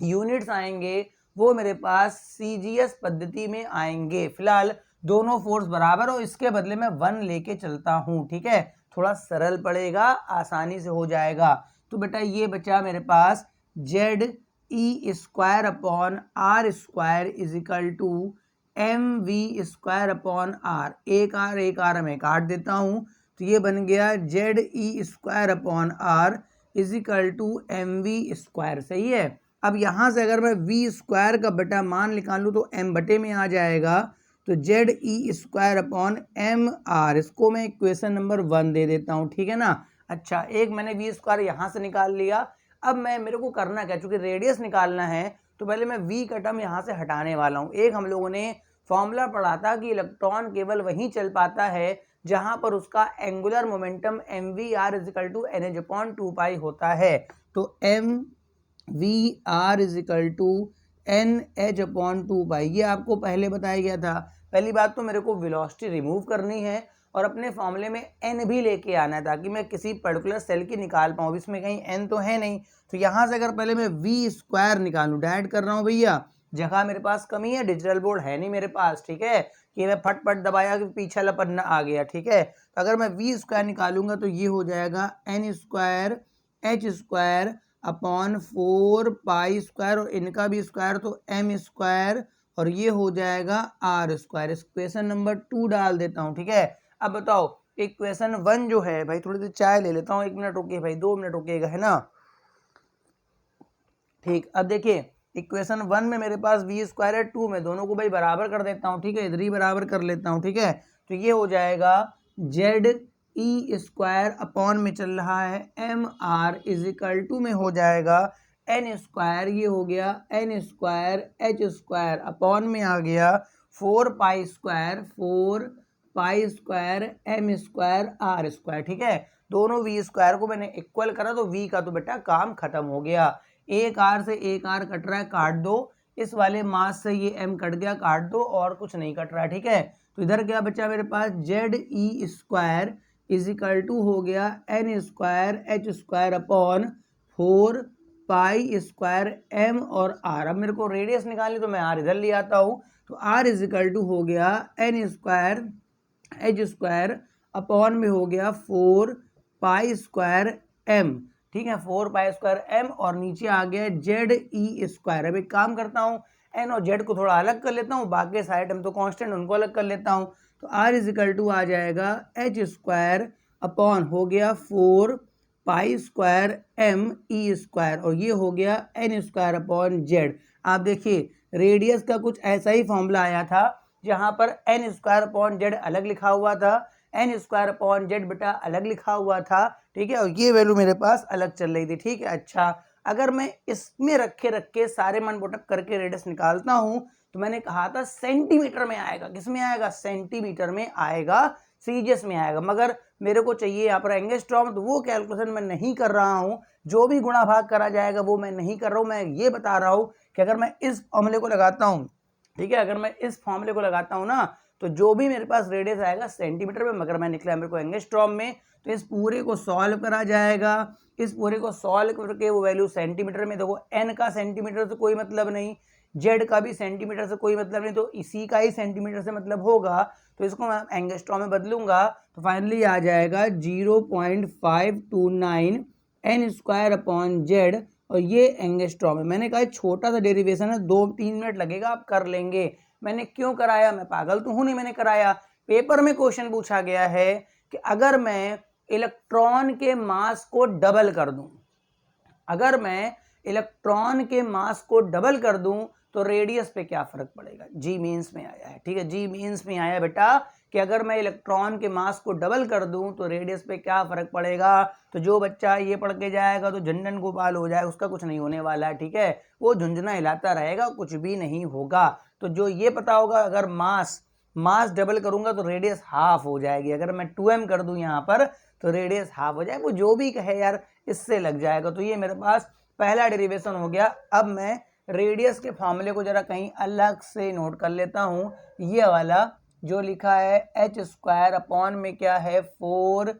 यूनिट्स आएंगे वो मेरे पास CGS पद्धति में आएंगे। फिलहाल दोनों फोर्स बराबर हो, इसके बदले में 1 लेके चलता हूँ, ठीक है, थोड़ा सरल पड़ेगा, आसानी से हो जाएगा। तो बेटा ये बचा मेरे पास ZE² r² is equal to MV²/r। एक आर मैं काट देता हूँ, तो ये बन गया ZE² r is equal to M V square. सही है। अब यहाँ से अगर मैं वी स्क्वायर का बटा मान निकालूँ तो एम बटे में आ जाएगा, तो Z E square upon M are, इसको मैं इक्वेशन नंबर 1 दे देता हूँ। ठीक है ना। अच्छा, एक मैंने वी स्क्वायर यहाँ से निकाल लिया। अब मेरे को करना क्या, चूंकि रेडियस निकालना है तो पहले मैं वी का टर्म यहाँ से हटाने वाला हूँ। एक हम लोगों ने फॉर्मूला पढ़ा था कि इलेक्ट्रॉन केवल वहीं चल पाता है जहां पर उसका angular momentum M V R is equal to N H upon 2 pi होता है। तो M V R is equal to N H upon 2 pi, ये आपको पहले बताया गया था। पहली बात तो मेरे को वेलोसिटी रिमूव करनी है और अपने फॉर्मूले में एन भी लेके आना है ताकि मैं किसी पर्टिकुलर सेल की निकाल पाऊँ। इसमें कहीं एन तो है नहीं, तो यहाँ से अगर पहले मैं वी स्क्वायर निकालूँ, डायरेक्ट कर रहा हूँ भैया, जगह मेरे पास कमी है, डिजिटल बोर्ड है नहीं मेरे पास। ठीक है, कि मैं फटफट दबाया कि पीछे वाला पन्ना आ गया। ठीक है, तो अगर मैं वी स्क्वायर निकालूंगा तो ये हो जाएगा N square H square upon 4 pi square, और इनका भी स्क्वायर तो एम स्क्वायर, और ये हो जाएगा आर स्क्वायर। इक्वेशन नंबर 2 डाल देता हूँ। ठीक है, अब बताओ इक्वेशन 1 जो है, भाई थोड़ी देर चाय ले लेता हूँ, 1 मिनट रुकिए भाई, 2 मिनट रुकिएगा, है ना। ठीक, अब देखिए इक्वेशन 1 में मेरे पास वी स्क्वायर है, 2 में दोनों को भाई बराबर कर देता हूँ। ठीक है, इधर ही बराबर कर लेता हूँ। ठीक है, तो ये हो जाएगा जेड ई स्क्वायर अपॉन में चल रहा है M R is equal to में हो जाएगा एन स्क्वायर, ये हो गया N square H square upon में आ गया 4 pi square M square R square. ठीक है, दोनों वी स्क्वायर को मैंने इक्वल करा तो वी का तो बेटा काम खत्म हो गया। एक आर से एक आर कट रहा है, काट दो। इस वाले मास से ये एम कट गया, काट दो, और कुछ नहीं कट रहा है। ठीक है, तो इधर क्या बचा मेरे पास, Z E square is equal to हो गया N square H square upon 4 pi square M और आर। अब मेरे को रेडियस निकालनी तो मैं आर इधर ले आता हूँ, तो आर इज इक्वल टू हो गया N square H square upon में हो गया 4 पाई स्क्वायर एम। ठीक है, 4 पाई स्क्वायर एम, और नीचे आ गया जेड ई स्क्वायर। अब एक काम करता हूँ, एन और जेड को थोड़ा अलग कर लेता हूँ, बाकी सारे टर्म तो कांस्टेंट, उनको अलग कर लेता हूँ। तो आर इज इक्वल टू आ जाएगा एच स्क्वायर अपॉन हो गया 4 pi square M E square, और ये हो गया एन स्क्वायर अपॉन जेड। आप देखिए रेडियस का कुछ ऐसा ही फॉर्मूला आया था जहां पर एन स्क्वायर अपॉन जेड अलग लिखा हुआ था, एन स्क्वायर अपॉन जेड बेटा अलग लिखा हुआ था। ठीक है, और ये वैल्यू मेरे पास अलग चल रही थी। ठीक है, अच्छा अगर मैं इसमें रखे सारे मन बोटक करके रेडियस निकालता हूं तो मैंने कहा था सेंटीमीटर में आएगा। किस में आएगा, सेंटीमीटर में आएगा, सीजीएस में आएगा। मगर मेरे को चाहिए यहाँ पर एंगस्ट्रॉम, तो वो कैलकुलेशन मैं नहीं कर रहा हूँ। जो भी गुणा भाग करा जाएगा वो मैं नहीं कर रहा हूँ। मैं ये बता रहा हूँ कि अगर मैं इस फॉर्मूले को लगाता हूँ, ठीक है, अगर मैं इस फॉर्मूले को लगाता हूँ ना, तो जो भी मेरे पास रेडियस आएगा सेंटीमीटर में, मगर मैं निकला मेरे को एंगस्ट्रॉम में, तो इस पूरे को सॉल्व करा जाएगा। इस पूरे को सॉल्व करके वो वैल्यू सेंटीमीटर में, देखो एन का सेंटीमीटर से कोई मतलब नहीं, जेड का भी सेंटीमीटर से कोई मतलब नहीं, तो इसी का ही सेंटीमीटर से मतलब होगा। तो इसको मैं एंगस्ट्रॉम में बदलूंगा तो फाइनली आ जाएगा 0.529 एन स्क्वायर अपॉन जेड, और ये एंगस्ट्रॉम है। मैंने कहा छोटा सा डेरिवेशन है, 2-3 मिनट लगेगा, आप कर लेंगे। मैंने क्यों कराया, मैं पागल तो हूं नहीं, मैंने कराया। पेपर में क्वेश्चन पूछा गया है कि अगर मैं इलेक्ट्रॉन के मास को डबल कर दूं, अगर मैं इलेक्ट्रॉन के मास को डबल कर दूं तो रेडियस पे क्या फर्क पड़ेगा। जी मीन्स में आया है। ठीक है, जी मीन्स में आया बेटा कि अगर मैं इलेक्ट्रॉन के मास को डबल कर दूं तो रेडियस पे क्या फर्क पड़ेगा। तो जो बच्चा ये पढ़ के जाएगा तो झंझन गोपाल हो जाए, उसका कुछ नहीं होने वाला है। ठीक है, वो झुंझुना हिलाता रहेगा, कुछ भी नहीं होगा। तो जो ये पता होगा, अगर मास डबल करूंगा तो रेडियस हाफ हो जाएगी, अगर मैं 2m कर दूं यहाँ पर तो रेडियस हाफ हो जाए। वो जो भी कहे यार इससे लग जाएगा। तो ये मेरे पास पहला डेरिवेशन हो गया। अब मैं रेडियस के फॉर्मूले को जरा कहीं अलग से नोट कर लेता हूँ। ये वाला जो लिखा है एच स्क्वायर अपॉन में क्या है 4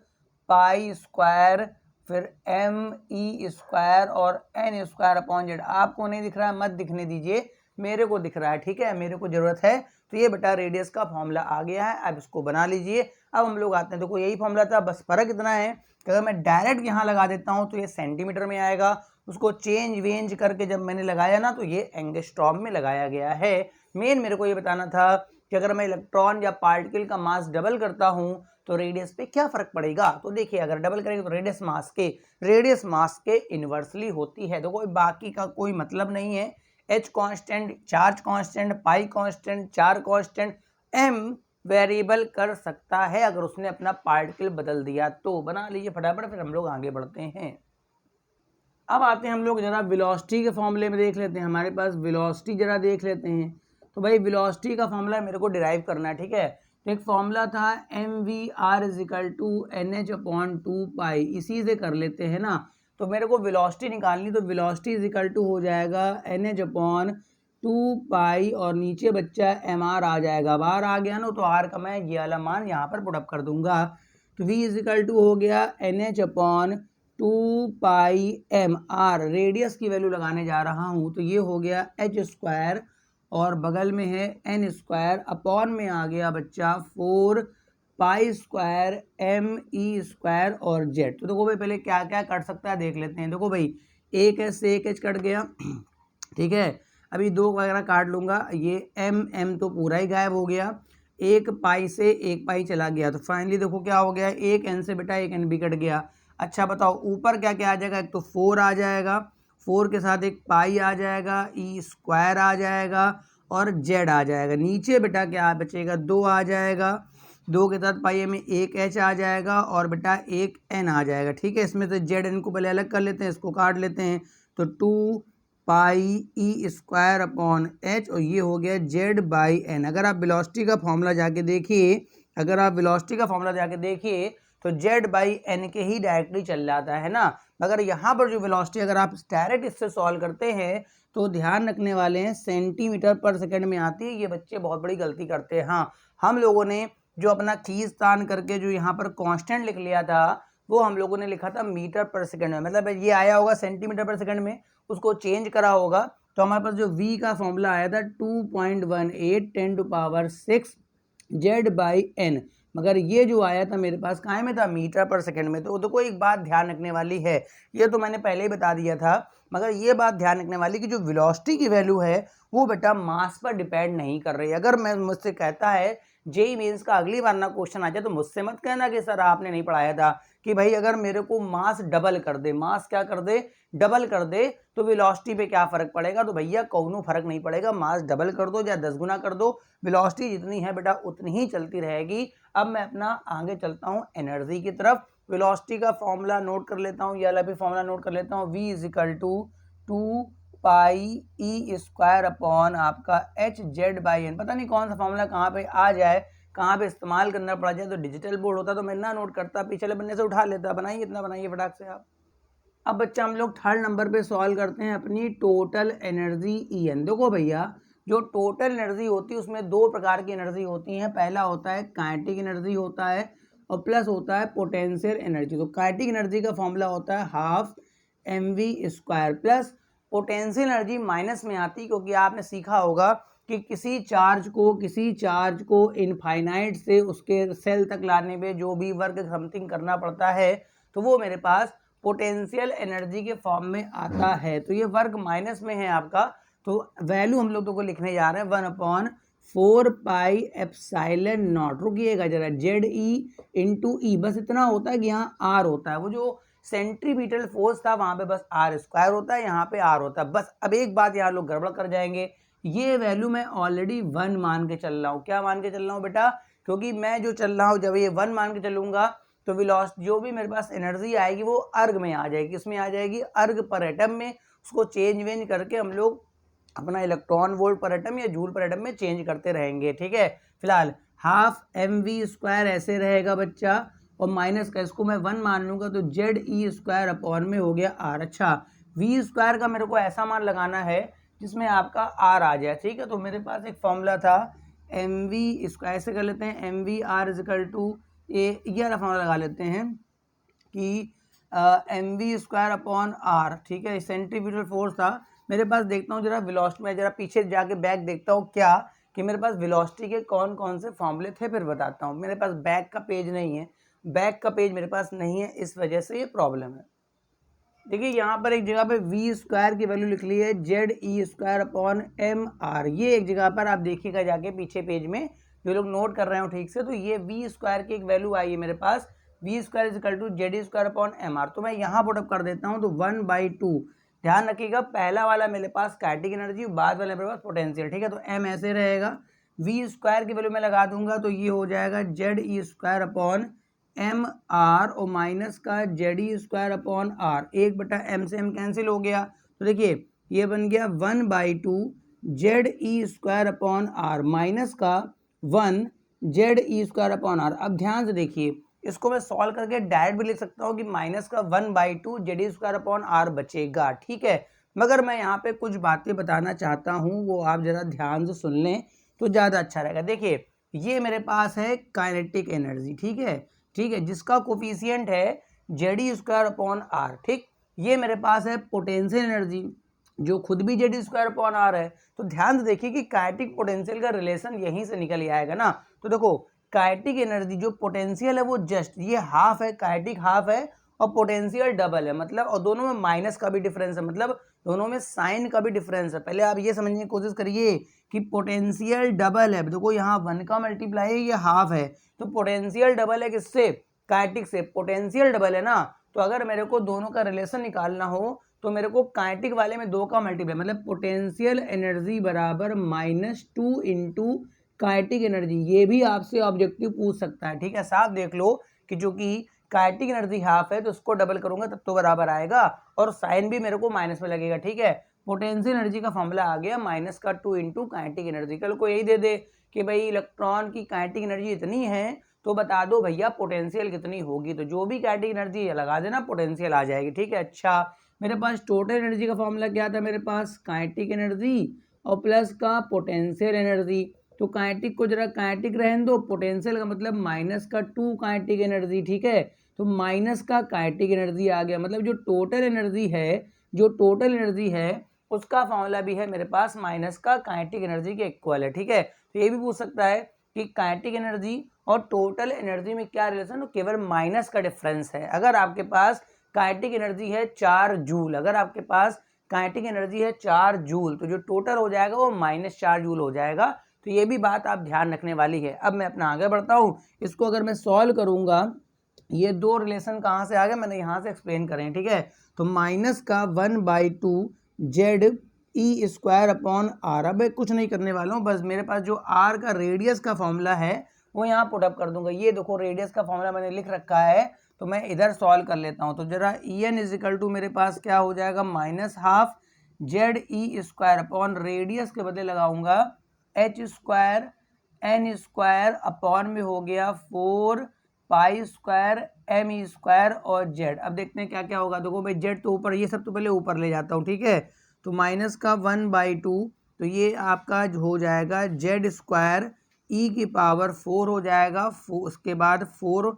पाई स्क्वायर, फिर एम ई स्क्वायर और एन स्क्वायर अपॉन जेड। आपको नहीं दिख रहा है, मत दिखने दीजिए, मेरे को दिख रहा है। ठीक है, मेरे को जरूरत है। तो ये बेटा रेडियस का फॉर्मूला आ गया है, अब इसको बना लीजिए। अब हम लोग आते हैं, देखो यही फॉर्मूला था, बस फर्क इतना है कि अगर मैं डायरेक्ट यहाँ लगा देता हूँ तो ये सेंटीमीटर में आएगा, उसको चेंज वेंज करके जब मैंने लगाया ना तो ये एंगस्ट्रॉम में लगाया गया है। मेन मेरे को ये बताना था कि अगर मैं इलेक्ट्रॉन या पार्टिकल का मास डबल करता हूँ तो रेडियस पे क्या फर्क पड़ेगा? तो देखिए अगर डबल करेंगे तो रेडियस मास के इन्वर्सली होती है। तो कोई बाकी का कोई मतलब नहीं है। h कांस्टेंट, चार्ज कांस्टेंट, पाई कांस्टेंट, चार कांस्टेंट, m वेरिएबल कर सकता है अगर उसने अपना पार्टिकल बदल दिया तो। बना लीजिए फटाफट, फिर हम लोग आगे बढ़ते हैं। अब आते हैं हम लोग जरा वेलोसिटी के फॉर्मूले में देख लेते हैं। हमारे पास वेलोसिटी जरा देख लेते हैं। तो भाई वेलोसिटी का फॉर्मूला मेरे को डिराइव करना है, ठीक है। तो एक फॉर्मूला था mvr is equal to NH upon 2 pi, इसी से कर लेते हैं ना। तो मेरे को वेलोसिटी निकालनी, तो वेलोसिटी इजिकल टू हो जाएगा NH अपॉन 2 पाई और नीचे बच्चा mr आ जाएगा। बाहर आ गया ना, तो r का मैं ये वाला मान यहाँ पर पुटअप कर दूंगा। तो v इजिकल टू हो गया NH अपॉन 2 पाई एम आर, रेडियस की वैल्यू लगाने जा रहा हूँ तो ये हो गया h स्क्वायर और बगल में है n स्क्वायर, अपॉन में आ गया बच्चा 4 pi square m e square और z। तो देखो भाई पहले क्या क्या कट सकता है देख लेते हैं। देखो भाई एक h से एक h कट गया, ठीक है। अभी 2 वगैरह काट लूंगा, ये m तो पूरा ही गायब हो गया। एक पाई से एक पाई चला गया, तो फाइनली देखो क्या हो गया, एक n से बेटा एक n भी कट गया। अच्छा बताओ ऊपर क्या क्या आ जाएगा, एक तो 4 आ जाएगा, 4 के साथ एक पाई आ जाएगा, ई स्क्वायर आ जाएगा और जेड आ जाएगा। नीचे बेटा क्या बचेगा, 2 आ जाएगा, 2 के साथ पाई में एक एच आ जाएगा और बेटा एक एन आ जाएगा, ठीक है। इसमें से जेड एन को पहले अलग कर लेते हैं, इसको काट लेते हैं। तो 2 pi E square upon H और ये हो गया जेड बाई एन। अगर आप वेलोसिटी का फॉर्मूला जाके देखिए, तो z बाई एन के ही डायरेक्टली चल जाता है ना। मगर यहाँ पर जो वेलोसिटी अगर आप डायरेक्ट इससे सॉल्व करते हैं तो ध्यान रखने वाले हैं सेंटीमीटर पर सेकंड में आती है। ये बच्चे बहुत बड़ी गलती करते हैं। हाँ, हम लोगों ने जो अपना खींचतान करके जो यहाँ पर कांस्टेंट लिख लिया था वो हम लोगों ने लिखा था मीटर पर सेकंड में, मतलब ये आया होगा सेंटीमीटर पर सेकंड में, उसको चेंज करा होगा। तो हमारे पास जो v का फॉर्मूला आया था 2.18 10⁻⁶ z बाई एन, मगर ये जो आया था मेरे पास काय में था, मीटर पर सेकंड में। तो देखो एक बात ध्यान रखने वाली है, ये तो मैंने पहले ही बता दिया था, मगर ये बात ध्यान रखने वाली कि जो वेलोसिटी की वैल्यू है वो बेटा मास पर डिपेंड नहीं कर रही। अगर मैं मुझसे कहता है जेई मेंस का अगली बार ना क्वेश्चन आ जाए तो मुझसे मत कहना कि सर आपने नहीं पढ़ाया था, कि भाई अगर मेरे को मास डबल कर दे, मास क्या कर दे, डबल कर दे, तो वेलोसिटी पे क्या फर्क पड़ेगा। तो भैया कोनो फर्क नहीं पड़ेगा, मास डबल कर दो या 10 गुना कर दो, वेलोसिटी जितनी है बेटा उतनी ही चलती रहेगी। अब मैं अपना आगे चलता हूँ एनर्जी की तरफ। वेलोसिटी का फॉर्मूला नोट कर लेता हूँ, ये वाला भी फॉर्मूला नोट कर लेता हूँ। v is equal to 2 pi E square upon आपका एच जेड बाई एन। पता नहीं कौन सा फॉर्मूला कहाँ पे आ जाए, कहाँ पे इस्तेमाल करना पड़ जाए। तो डिजिटल बोर्ड होता तो मैं ना नोट करता, पिछले बनने से उठा लेता। बनाइए, इतना बनाइए फटाक से आप। अब बच्चा हम लोग थर्ड नंबर पे सॉल्व करते हैं अपनी टोटल एनर्जी ई एन। देखो भैया जो टोटल एनर्जी होती है उसमें 2 प्रकार की एनर्जी होती है। पहला होता है काइनेटिक एनर्जी होता है और प्लस होता है पोटेंशियल एनर्जी। तो काइनेटिक एनर्जी का फॉर्मूला होता है half mv square plus potential energy minus में आती, क्योंकि आपने सीखा होगा कि किसी चार्ज को इनफाइनाइट से उसके सेल तक लाने में जो भी वर्क समथिंग करना पड़ता है तो वो मेरे पास पोटेंशियल एनर्जी के फॉर्म में आता है। तो ये वर्क माइनस में है आपका, तो वैल्यू हम लोग तो को लिखने जा रहे हैं 1/4 पाई एप्सिलॉन नॉट। रुकिएगा जरा, जेड ई इंटू ई, बस इतना होता है कि यहाँ आर होता है। वो जो सेंट्रीपिटल फोर्स था वहां पे बस आर स्क्वायर होता है, यहाँ पे आर होता है बस। अब एक बात यहाँ लोग गड़बड़ कर जाएंगे, ये वैल्यू मैं ऑलरेडी 1 मान के चल रहा हूँ। क्या मान के चल रहा हूँ बेटा, क्योंकि मैं जो चल रहा हूँ जब ये 1 मान के चलूंगा तो वेलोसिटी जो भी मेरे पास एनर्जी आएगी वो अर्ग में आ जाएगी, इसमें आ जाएगी अर्ग पर एटम में। उसको चेंज वेंज करके हम लोग अपना इलेक्ट्रॉन वोल्ट पर एटम या जूल पर एटम में चेंज करते रहेंगे, ठीक है। फिलहाल हाफ mv स्क्वायर ऐसे रहेगा बच्चा, और माइनस का इसको मैं 1 मान लूंगा तो जेड ई स्क्वायर अपॉन में हो गया आर। अच्छा v स्क्वायर का मेरे को ऐसा मान लगाना है जिसमें आपका आर आ जाए, ठीक है। तो मेरे पास एक फॉर्मूला था mv स्क्वायर, ऐसे कर लेते हैं mv आर इजिकल टू ये वाला फॉर्मूला लगा लेते हैं कि mv स्क्वायर अपॉन आर, ठीक है। सेंट्रीपिटल फोर्स था मेरे पास। देखता हूँ जरा वेलोसिटी में, जरा पीछे जाके बैक देखता हूँ क्या कि मेरे पास वेलोसिटी के कौन कौन से फॉर्मूले थे, फिर बताता हूँ। मेरे पास बैक का पेज नहीं है, बैक का पेज मेरे पास नहीं है, इस वजह से ये प्रॉब्लम है। देखिए यहाँ पर एक जगह पे v स्क्वायर की वैल्यू लिख ली है Z E square upon M are, ये एक जगह पर आप देखिएगा जाके पीछे पेज में जो लोग नोट कर रहे हो ठीक से, तो ये वी स्क्वायर की एक वैल्यू आई है मेरे पास, V square is equal to Z square upon M R. तो मैं यहाँ पुटअप कर देता हूँ, तो 1/2। ध्यान रखिएगा पहला वाला मेरे पास काइनेटिक एनर्जी, बाद वाला मेरे पास पोटेंशियल, ठीक है। तो एम ऐसे रहेगा, वी स्क्वायर की वैल्यू में लगा दूंगा तो ये हो जाएगा Z E square upon M R, और माइनस का Z E square upon R, 1/m से m कैंसिल हो गया। तो देखिए ये बन गया 1/2 Z E square upon R minus का 1 Z E square upon R. अब ध्यान से देखिए, इसको मैं सॉल्व करके डायरेक्ट भी लिख सकता हूँ कि माइनस का 1/2 Z E square upon R बचेगा, ठीक है। मगर मैं यहाँ पे कुछ बातें बताना चाहता हूँ, वो आप जरा ध्यान से सुन लें तो ज़्यादा अच्छा रहेगा। देखिए ये मेरे पास है काइनेटिक एनर्जी, ठीक है, ठीक है, जिसका कोफिशिएंट है Z E square upon R, ठीक। ये मेरे पास है पोटेंशियल एनर्जी, जो खुद भी जेड स्क्वायर अपॉन आर है। तो ध्यान से देखिए कि काइनेटिक पोटेंशियल का रिलेशन यहीं से निकल ही आएगा ना। तो देखो काइनेटिक एनर्जी जो पोटेंशियल है वो जस्ट ये हाफ है, काइनेटिक हाफ है और पोटेंशियल डबल है, मतलब और दोनों में माइनस का भी डिफरेंस है, मतलब दोनों में साइन का भी डिफरेंस है। पहले आप ये समझने की कोशिश करिए कि पोटेंशियल डबल है, देखो यहाँ 1 का मल्टीप्लाई है, ये हाफ है, तो पोटेंशियल डबल है किससे, काइनेटिक से। पोटेंशियल डबल है ना, तो अगर मेरे को दोनों का रिलेशन निकालना हो तो मेरे को काइनेटिक वाले में 2 का मल्टीप्लाई, मतलब पोटेंशियल एनर्जी बराबर -2 इंटू काइनेटिक एनर्जी। ये भी आपसे ऑब्जेक्टिव पूछ सकता है, ठीक है। साफ देख लो कि चूंकि काइनेटिक एनर्जी हाफ है तो उसको डबल करूंगा तब तो बराबर आएगा, और साइन भी मेरे को माइनस में लगेगा, ठीक है। पोटेंशियल एनर्जी का फॉर्मूला आ गया -2 इंटू काइनेटिक एनर्जी। कल को यही दे दे कि भाई इलेक्ट्रॉन की काइनेटिक एनर्जी इतनी है तो बता दो भैया पोटेंशियल कितनी होगी, तो जो भी काइनेटिक एनर्जी लगा देना पोटेंशियल आ जाएगी, ठीक है। अच्छा मेरे पास टोटल एनर्जी का फॉर्मूला क्या था, मेरे पास काइनेटिक एनर्जी और प्लस का पोटेंशियल एनर्जी। तो काइनेटिक को जरा काइनेटिक रहने दो, पोटेंशियल का मतलब -2 काइनेटिक एनर्जी, ठीक है। तो माइनस का काइनेटिक एनर्जी आ गया, मतलब जो टोटल एनर्जी है, जो टोटल एनर्जी है उसका फॉर्मूला भी है मेरे पास माइनस का काइनेटिक एनर्जी के इक्वल है, ठीक है। तो ये भी पूछ सकता है कि काइनेटिक एनर्जी और टोटल एनर्जी में क्या रिलेशन, तो केवल माइनस का डिफरेंस है। अगर आपके पास काइनेटिक एनर्जी है 4 जूल, अगर आपके पास काइनेटिक एनर्जी है 4 जूल, तो जो टोटल हो जाएगा वो -4 जूल हो जाएगा। तो ये भी बात आप ध्यान रखने वाली है। अब मैं अपना आगे बढ़ता हूँ, इसको अगर मैं सॉल्व करूंगा, ये दो रिलेशन कहाँ से आ गए मैंने यहाँ से एक्सप्लेन करें, ठीक है। तो माइनस का 1/2 Z E square upon R. अब मैं कुछ नहीं करने वाला हूँ, बस मेरे पास जो आर का रेडियस का फॉर्मूला है वो यहाँ पुटअप कर दूंगा। ये देखो रेडियस का फॉर्मूला मैंने लिख रखा है, तो मैं इधर सॉल्व कर लेता हूँ। तो जरा E N is equal to मेरे पास क्या हो जाएगा, -12 Z E square upon radius के बदले लगाऊंगा H square N square upon में हो गया 4 pi square M E square और जेड। अब देखते हैं क्या क्या होगा। देखो भाई जेड तो ऊपर, ये सब तो पहले ऊपर ले जाता हूँ, ठीक है। तो माइनस का 1/2, तो ये आपका हो जाएगा जेड स्क्वायर ई की पावर 4 हो जाएगा, उसके बाद 4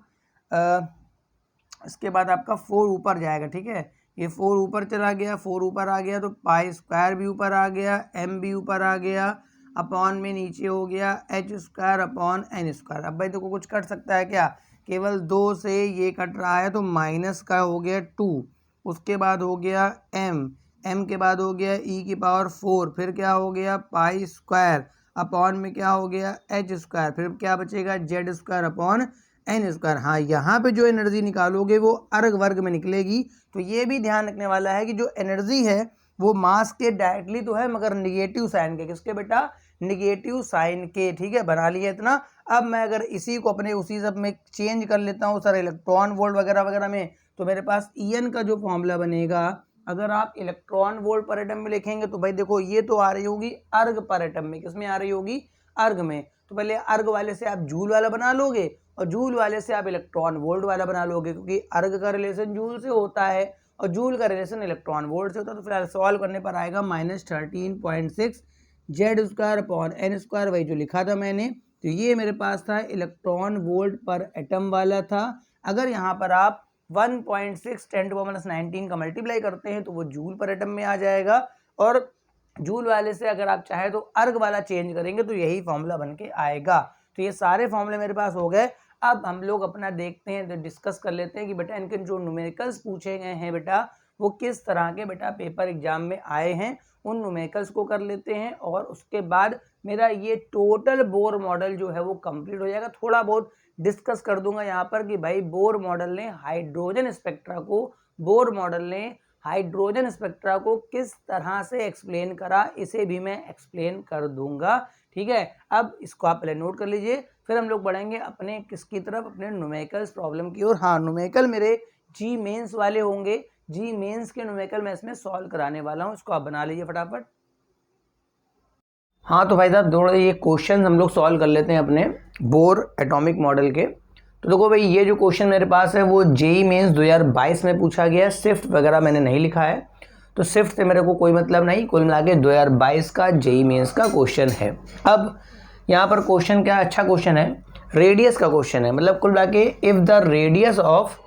इसके बाद आपका 4 ऊपर जाएगा, ठीक है। ये 4 ऊपर चला गया, 4 ऊपर आ गया तो पाई स्क्वायर भी ऊपर आ गया, एम भी ऊपर आ गया, अपॉन में नीचे हो गया H square upon N square. अब भाई देखो कुछ कट सकता है क्या, केवल 2 से ये कट रहा है, तो माइनस का हो गया 2, उसके बाद हो गया एम के बाद हो गया ई की पावर 4, फिर क्या हो गया पाई स्क्वायर अपॉन में क्या हो गया एच स्क्वायर, फिर क्या बचेगा Z square upon N square. हाँ यहाँ पे जो एनर्जी निकालोगे वो अर्ग वर्ग में निकलेगी। तो ये भी ध्यान रखने वाला है कि जो एनर्जी है वो मास के डायरेक्टली तो है मगर निगेटिव साइन के, किसके बेटा, निगेटिव साइन के, ठीक है। बना लिया इतना। अब मैं अगर इसी को अपने उसी सब में चेंज कर लेता हूँ सर इलेक्ट्रॉन वोल्ट वगैरह वगैरह में, तो मेरे पास ई एन का जो फॉर्मूला बनेगा, अगर आप इलेक्ट्रॉन वोल्ट पर एटम में लिखेंगे तो भाई देखो ये तो आ रही होगी अर्ग पर एटम में, किसमें आ रही होगी, अर्ग में। तो पहले अर्ग वाले से आप जूल वाला बना लोगे और जूल वाले से आप इलेक्ट्रॉन वोल्ट वाला बना लोगे, क्योंकि अर्ग का रिलेशन जूल से होता है और जूल का रिलेशन इलेक्ट्रॉन वोल्ट से होता है। तो फिलहाल सॉल्व करने पर आएगा -13.6 Z square upon N square, वही जो लिखा था मैंने। तो ये मेरे पास था इलेक्ट्रॉन वोल्ट पर एटम वाला था। अगर यहाँ पर आप 1.6 × 10⁻19 का मल्टीप्लाई करते हैं तो वो जूल पर एटम में आ जाएगा, और जूल वाले से अगर आप चाहे तो अर्ग वाला चेंज करेंगे तो यही फॉर्मूला बन के आएगा। तो ये सारे फॉर्मूले मेरे पास हो गए। अब हम लोग अपना देखते हैं, तो डिस्कस कर लेते हैं कि बेटा इनके जो न्यूमेरिकल्स पूछे गए हैं बेटा वो किस तरह के बेटा पेपर एग्जाम में आए हैं उन न्यूमेरिकल्स को कर लेते हैं, और उसके बाद मेरा ये टोटल बोर मॉडल जो है वो कंप्लीट हो जाएगा। थोड़ा बहुत डिस्कस कर दूंगा यहाँ पर कि भाई बोर मॉडल ने हाइड्रोजन स्पेक्ट्रा को किस तरह से एक्सप्लेन करा, इसे भी मैं एक्सप्लेन कर दूंगा। ठीक है, अब इसको आप पहले नोट कर लीजिए, फिर हम लोग बढ़ेंगे अपने किसकी तरफ, अपने न्यूमेरिकल्स प्रॉब्लम की ओर। हाँ, न्यूमेरिकल मेरे जी मेंस वाले होंगे, जी मेंस के न्यूमेरिकल मैं इसमें सॉल्व कराने वाला हूँ, इसको आप बना लीजिए फटाफट। हाँ तो भाई साहब थोड़ा ये क्वेश्चन हम लोग सॉल्व कर लेते हैं अपने बोर एटॉमिक मॉडल के। तो देखो भाई, ये जो क्वेश्चन मेरे पास है वो जेईई मेंस 2022 में पूछा गया है, शिफ्ट वगैरह मैंने नहीं लिखा है, तो शिफ्ट से मेरे को कोई मतलब नहीं, कुल मिला के 2022 का जेईई मेंस का क्वेश्चन है। अब यहाँ पर क्वेश्चन क्या अच्छा क्वेश्चन है, रेडियस का क्वेश्चन है, मतलब कुल मिला के if the radius of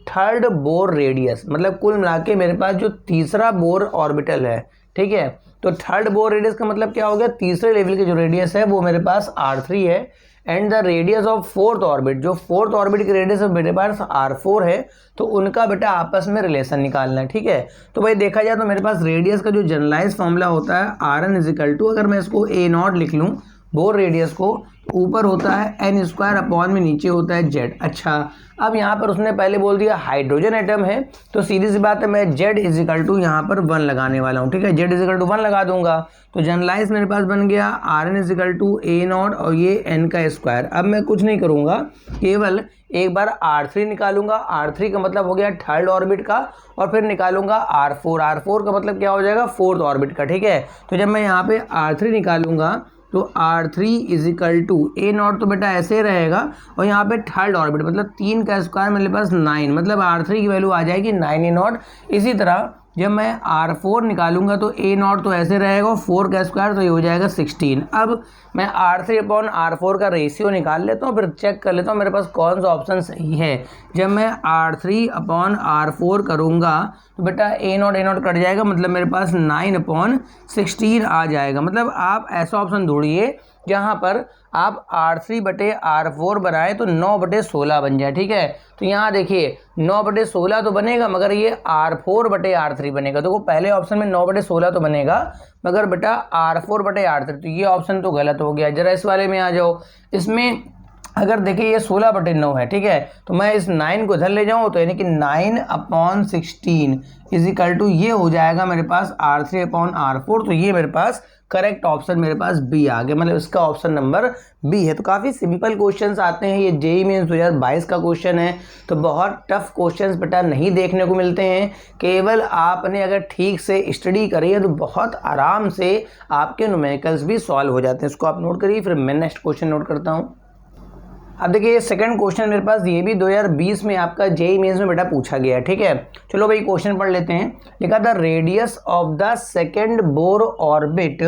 third bore radius, मतलब कुल मिला के मेरे पास जो तीसरा बोर ऑर्बिटल है, ठीक है, तो थर्ड बोर रेडियस का मतलब क्या हो गया, तीसरे लेवल की जो रेडियस है वो मेरे पास R3 है, and the radius of fourth orbit, जो फोर्थ ऑर्बिट की रेडियस मेरे पास R4 है, तो उनका बेटा आपस में रिलेशन निकालना है। ठीक है, तो भाई देखा जाए तो मेरे पास रेडियस का जो जनरलाइज फॉर्मूला होता है Rn इजिकल टू, अगर मैं इसको A0 लिख लूँ बोर रेडियस को, ऊपर होता है n स्क्वायर अपॉन में नीचे होता है z। अच्छा, अब यहाँ पर उसने पहले बोल दिया हाइड्रोजन एटम है, तो सीधी सी बात है मैं z इजिकल टू यहाँ पर 1 लगाने वाला हूँ। ठीक है, z इजिकल टू 1 लगा दूंगा, तो जनरलाइज मेरे पास बन गया Rn इजिकल टू A0 और ये n का स्क्वायर। अब मैं कुछ नहीं करूँगा, केवल एक बार R3 निकालूंगा, R3 का मतलब हो गया थर्ड ऑर्बिट का, और फिर निकालूंगा R4 का मतलब क्या हो जाएगा, फोर्थ ऑर्बिट का। ठीक है, तो जब मैं यहाँ पे R3 निकालूंगा तो R3 इजिकल टू A0 तो बेटा ऐसे रहेगा, और यहाँ पे थर्ड ऑर्बिट मतलब 3 का स्क्वायर मेरे पास 9, मतलब R3 की वैल्यू आ जाएगी 9A0। इसी तरह जब मैं R4 निकालूंगा तो A0 तो ऐसे रहेगा, 4 का स्क्वायर तो ये हो जाएगा 16। अब मैं R3 अपॉन R4 का रेशियो निकाल लेता हूँ, फिर चेक कर लेता हूँ मेरे पास कौन सा ऑप्शन सही है। जब मैं R3 अपॉन R4 करूँगा तो बेटा A0 कट जाएगा, मतलब मेरे पास 9/16 आ जाएगा। मतलब आप ऐसा ऑप्शन ढूंढिए जहाँ पर आप R3/R4 बनाए तो 9/16 बन जाए। ठीक है, तो यहाँ देखिए 9/16 तो बनेगा, मगर ये R4/R3 बनेगा। देखो पहले ऑप्शन में 9/16 तो बनेगा, मगर बेटा R4/R3, तो ये ऑप्शन तो गलत हो गया। जरा इस वाले में आ जाओ, इसमें अगर देखिए ये 16/9 है, ठीक है, तो मैं इस 9 को इधर ले जाऊँ तो यानी कि 9/16 इजिकल टू ये हो जाएगा मेरे पास R3/R4। तो ये मेरे पास करेक्ट ऑप्शन मेरे पास बी आ गया, मतलब इसका ऑप्शन नंबर बी है। तो काफ़ी सिंपल क्वेश्चंस आते हैं, ये जेईई मेंस 2022 का क्वेश्चन है, तो बहुत टफ क्वेश्चंस बेटा नहीं देखने को मिलते हैं। केवल आपने अगर ठीक से स्टडी करी है तो बहुत आराम से आपके न्यूमेरिकल्स भी सॉल्व हो जाते हैं। इसको आप नोट करिए, फिर मैं नेक्स्ट क्वेश्चन नोट करता हूँ। अब देखिए सेकंड क्वेश्चन मेरे पास, ये भी 2020 में आपका जेईई मेंस में बेटा पूछा गया है। ठीक है, चलो भाई क्वेश्चन पढ़ लेते हैं। लिखा था radius of the second Bohr orbit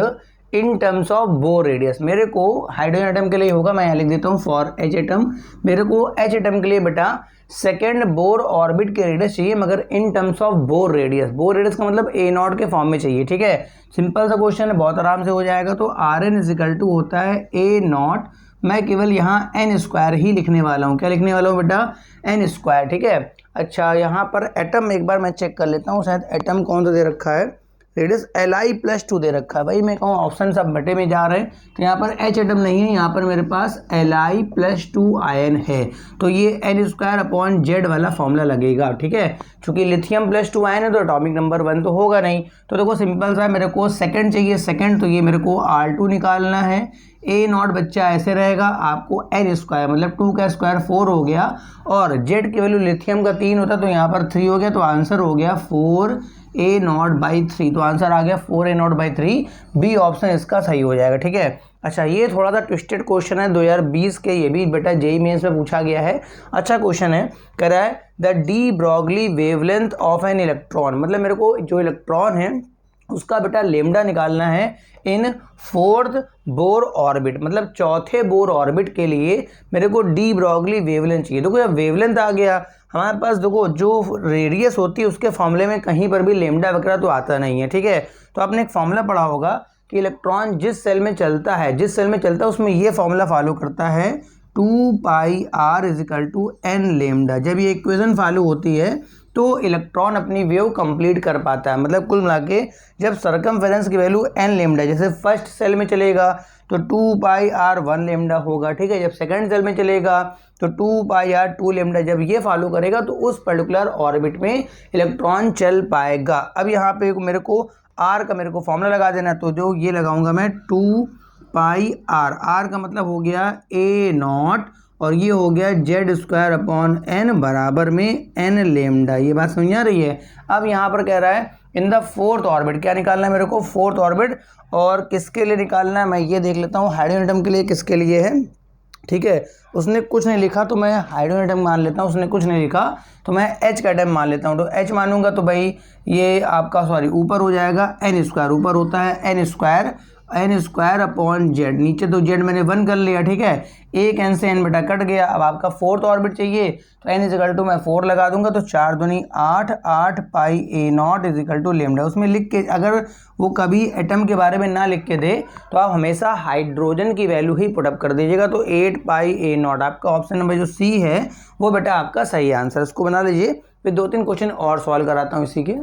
in terms of bore radius. मेरे को हाइड्रोजन एटम के लिए होगा, मैं यहाँ लिख देता हूँ फॉर एच एटम। मेरे को एच एटम के लिए बेटा सेकंड बोर ऑर्बिट के रेडियस चाहिए, मगर इन terms of bore radius. Bore radius का मतलब A0 के फॉर्म में चाहिए। ठीक है, सिंपल सा क्वेश्चन है, बहुत आराम से हो जाएगा। तो Rn इजिकल टू होता है A0, मैं केवल यहाँ n स्क्वायर ही लिखने वाला हूँ। क्या लिखने वाला हूँ बेटा, n स्क्वायर। ठीक है, अच्छा यहाँ पर एटम एक बार मैं चेक कर लेता हूँ, शायद एटम कौन सा दे रखा है, रेडियस Li+2 दे रखा है। भाई मैं कहूँ ऑप्शन सब बटे में जा रहे हैं, तो यहाँ पर H एटम नहीं है, यहाँ पर मेरे पास Li+2 आयन है, तो ये n स्क्वायर अपॉन Z वाला फॉर्मूला लगेगा। ठीक है, चूंकि लिथियम +2 आयन है तो एटॉमिक नंबर 1 तो होगा नहीं। तो देखो सिंपल सा, मेरे को सेकंड चाहिए, सेकंड तो ये मेरे को R2 निकालना है। A0 बच्चा ऐसे रहेगा, आपको n स्क्वायर मतलब 2 का स्क्वायर 4 हो गया, और Z की वैल्यू लिथियम का 3 होता तो यहाँ पर 3 हो गया, तो आंसर हो गया 4A0/3। तो आंसर आ गया 4A0/3, बी ऑप्शन इसका सही हो जाएगा। ठीक है, अच्छा ये थोड़ा सा ट्विस्टेड क्वेश्चन है 2020 के, ये भी बेटा जेईई मेंस में पूछा गया है। अच्छा क्वेश्चन है, कह रहा है the de Broglie wavelength of an electron, मतलब मेरे को जो इलेक्ट्रॉन है उसका बेटा लेमडा निकालना है इन फोर्थ बोर ऑर्बिट, मतलब चौथे बोर ऑर्बिट के लिए मेरे को डी ब्रॉगली वेवलेंथ चाहिए। देखो जब वेवलेंथ आ गया हमारे पास, देखो जो रेडियस होती है उसके फॉर्मूले में कहीं पर भी लेमडा वगैरह तो आता नहीं है। ठीक है, तो आपने एक फॉर्मूला पढ़ा होगा कि इलेक्ट्रॉन जिस सेल में चलता है उसमें ये फॉर्मूला फॉलो करता है 2πr = n लेमडा। जब ये इक्वेशन फॉलो होती है तो इलेक्ट्रॉन अपनी वेव कंप्लीट कर पाता है। मतलब कुल मिला के जब सरकमफेरेंस की वैल्यू n लेमडा, जैसे फर्स्ट सेल में चलेगा तो 2 पाई r 1 लेमडा होगा, ठीक है। जब सेकंड सेल में चलेगा तो 2 पाई r 2 लेमडा, जब ये फॉलो करेगा तो उस पर्टिकुलर ऑर्बिट में इलेक्ट्रॉन चल पाएगा। अब यहाँ पे मेरे को r का मेरे को फॉर्मूला लगा देना, तो जो ये लगाऊंगा मैं 2 पाई r का मतलब हो गया a0 और ये हो गया z² n बराबर में n लेमडा। ये बात समझ आ रही है। अब यहाँ पर कह रहा है इन द फोर्थ ऑर्बिट, क्या निकालना है मेरे को, फोर्थ ऑर्बिट। और किसके लिए निकालना है मैं ये देख लेता हूँ, हाइड्रोजन एटम के लिए किसके लिए है, ठीक है। उसने कुछ नहीं लिखा तो मैं हाइड्रोजन एटम मान लेता हूँ, उसने कुछ नहीं लिखा तो मैं H का एटम मान लेता हूँ। तो H मानूंगा तो भाई ये आपका ऊपर हो जाएगा n², ऊपर होता है n² अपॉन z, नीचे तो z मैंने 1 कर लिया, ठीक है। एक n से n बेटा कट गया। अब आपका फोर्थ ऑर्बिट चाहिए तो n मैं 4 लगा दूंगा तो 4 दूनी 8, 8 पाई a0 लेमडा। उसमें लिख के, अगर वो कभी एटम के बारे में ना लिख के दे तो आप हमेशा हाइड्रोजन की वैल्यू ही पुटअप कर दीजिएगा। तो 8 पाई a0 आपका ऑप्शन नंबर जो सी है वो बेटा आपका सही आंसर। इसको बना लीजिए। फिर 2-3 क्वेश्चन और सॉल्व कराता हूँ इसी के।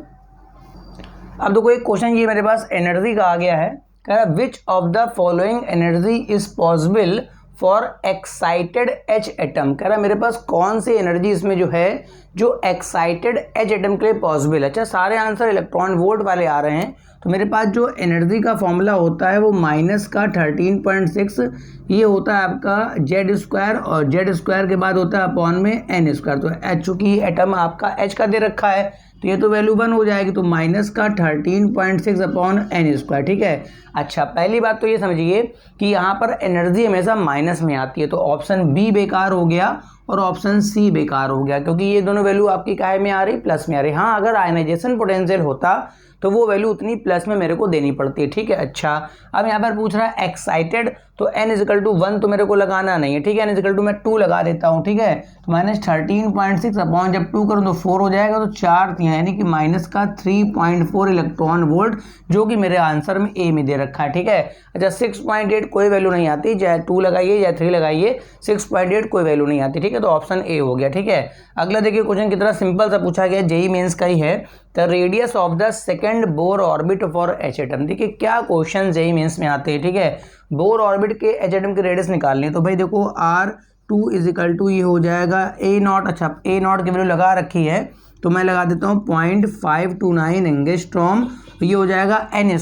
अब देखो एक क्वेश्चन ये मेरे पास एनर्जी का आ गया है, कह रहा which of the following energy is possible for excited H atom. कह रहा मेरे पास कौन सी एनर्जी इसमें जो है जो एक्साइटेड H एटम के लिए पॉसिबल है। अच्छा, सारे आंसर इलेक्ट्रॉन वोल्ट वाले आ रहे हैं। तो मेरे पास जो एनर्जी का फॉर्मूला होता है वो -13.6 ये होता है आपका z² और z² के बाद होता है अपॉन में n²। तो चूँकि एटम आपका H का दे रखा है तो ये तो वैल्यू 1 हो जाएगी, तो -13.6 अपॉन n², ठीक है। अच्छा, पहली बात तो ये समझिए कि यहाँ पर एनर्जी हमेशा माइनस में आती है, तो ऑप्शन बी बेकार हो गया और ऑप्शन सी बेकार हो गया, क्योंकि ये दोनों वैल्यू आपकी काहे में आ रही, प्लस में आ रही। हाँ, अगर आयनाइजेशन पोटेंशियल होता तो वो वैल्यू उतनी प्लस में मेरे को देनी पड़ती है, ठीक है। अच्छा, अब यहाँ पर पूछ रहा है एक्साइटेड, तो n=1 तो मेरे को लगाना नहीं है, ठीक है। n= मैं 2 लगा देता हूँ, ठीक है। तो -13.6 अपॉन जब 2 करूँ तो 4 हो जाएगा, तो 4 यानी कि -3.4 इलेक्ट्रॉन वोल्ट, जो कि मेरे आंसर में ए में दे रखा है, ठीक है। अच्छा, 6.8 कोई वैल्यू नहीं आती, चाहे 2 लगाइए या 3 लगाइए, 6.8 कोई वैल्यू नहीं आती, ठीक है। तो ऑप्शन ए हो गया, ठीक है। अगला देखिए क्वेश्चन कितना सिंपल सा पूछा गया, जेईई मेंस का ही है। The radius of the second Bohr orbit for H atom. देखिए क्या क्वेश्चन जेईई मेंस में आते हैं, ठीक है। बोर ऑर्बिट के H एटम की रेडियस निकालनी है, तो भाई देखो R2 ये हो जाएगा a0। अच्छा, a0 की वैल्यू लगा रखी है तो मैं लगा देता हूँ 0.529 एंगस्ट्रॉम, तो ये हो जाएगा n²,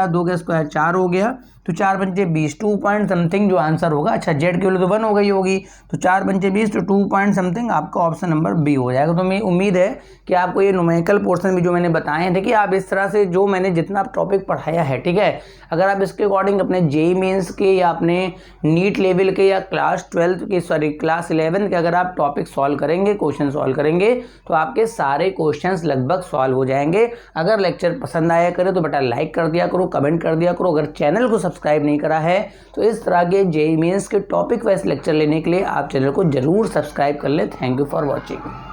2 का स्क्वायर 4 हो गया, तो 4 पंचे 20, 2 पॉइंट समथिंग जो आंसर होगा। अच्छा, जेड की वैल्यू तो 1 हो गई होगी, तो 4 पंचे 20 तो 2 पॉइंट समथिंग आपका ऑप्शन नंबर बी हो जाएगा। तो मैं उम्मीद है कि आपको ये न्यूमेरिकल पोर्शन भी जो मैंने बताए हैं, देखिए आप इस तरह से जो मैंने जितना टॉपिक पढ़ाया है, ठीक है, अगर आप इसके अकॉर्डिंग अपने जेईई मेंस के या अपने नीट लेवल के या क्लास 11 के अगर आप टॉपिक सॉल्व करेंगे, क्वेश्चन सॉल्व करेंगे, तो आपके सारे क्वेश्चंस लगभग सॉल्व हो जाएंगे। अगर लेक्चर पसंद आया करे तो बेटा लाइक कर दिया करो, कमेंट कर दिया करो। अगर चैनल को सब्सक्राइब नहीं करा है तो इस तरह के जेईई मेंस के टॉपिक वाइज लेक्चर लेने के लिए आप चैनल को जरूर सब्सक्राइब कर ले। Thank you for watching.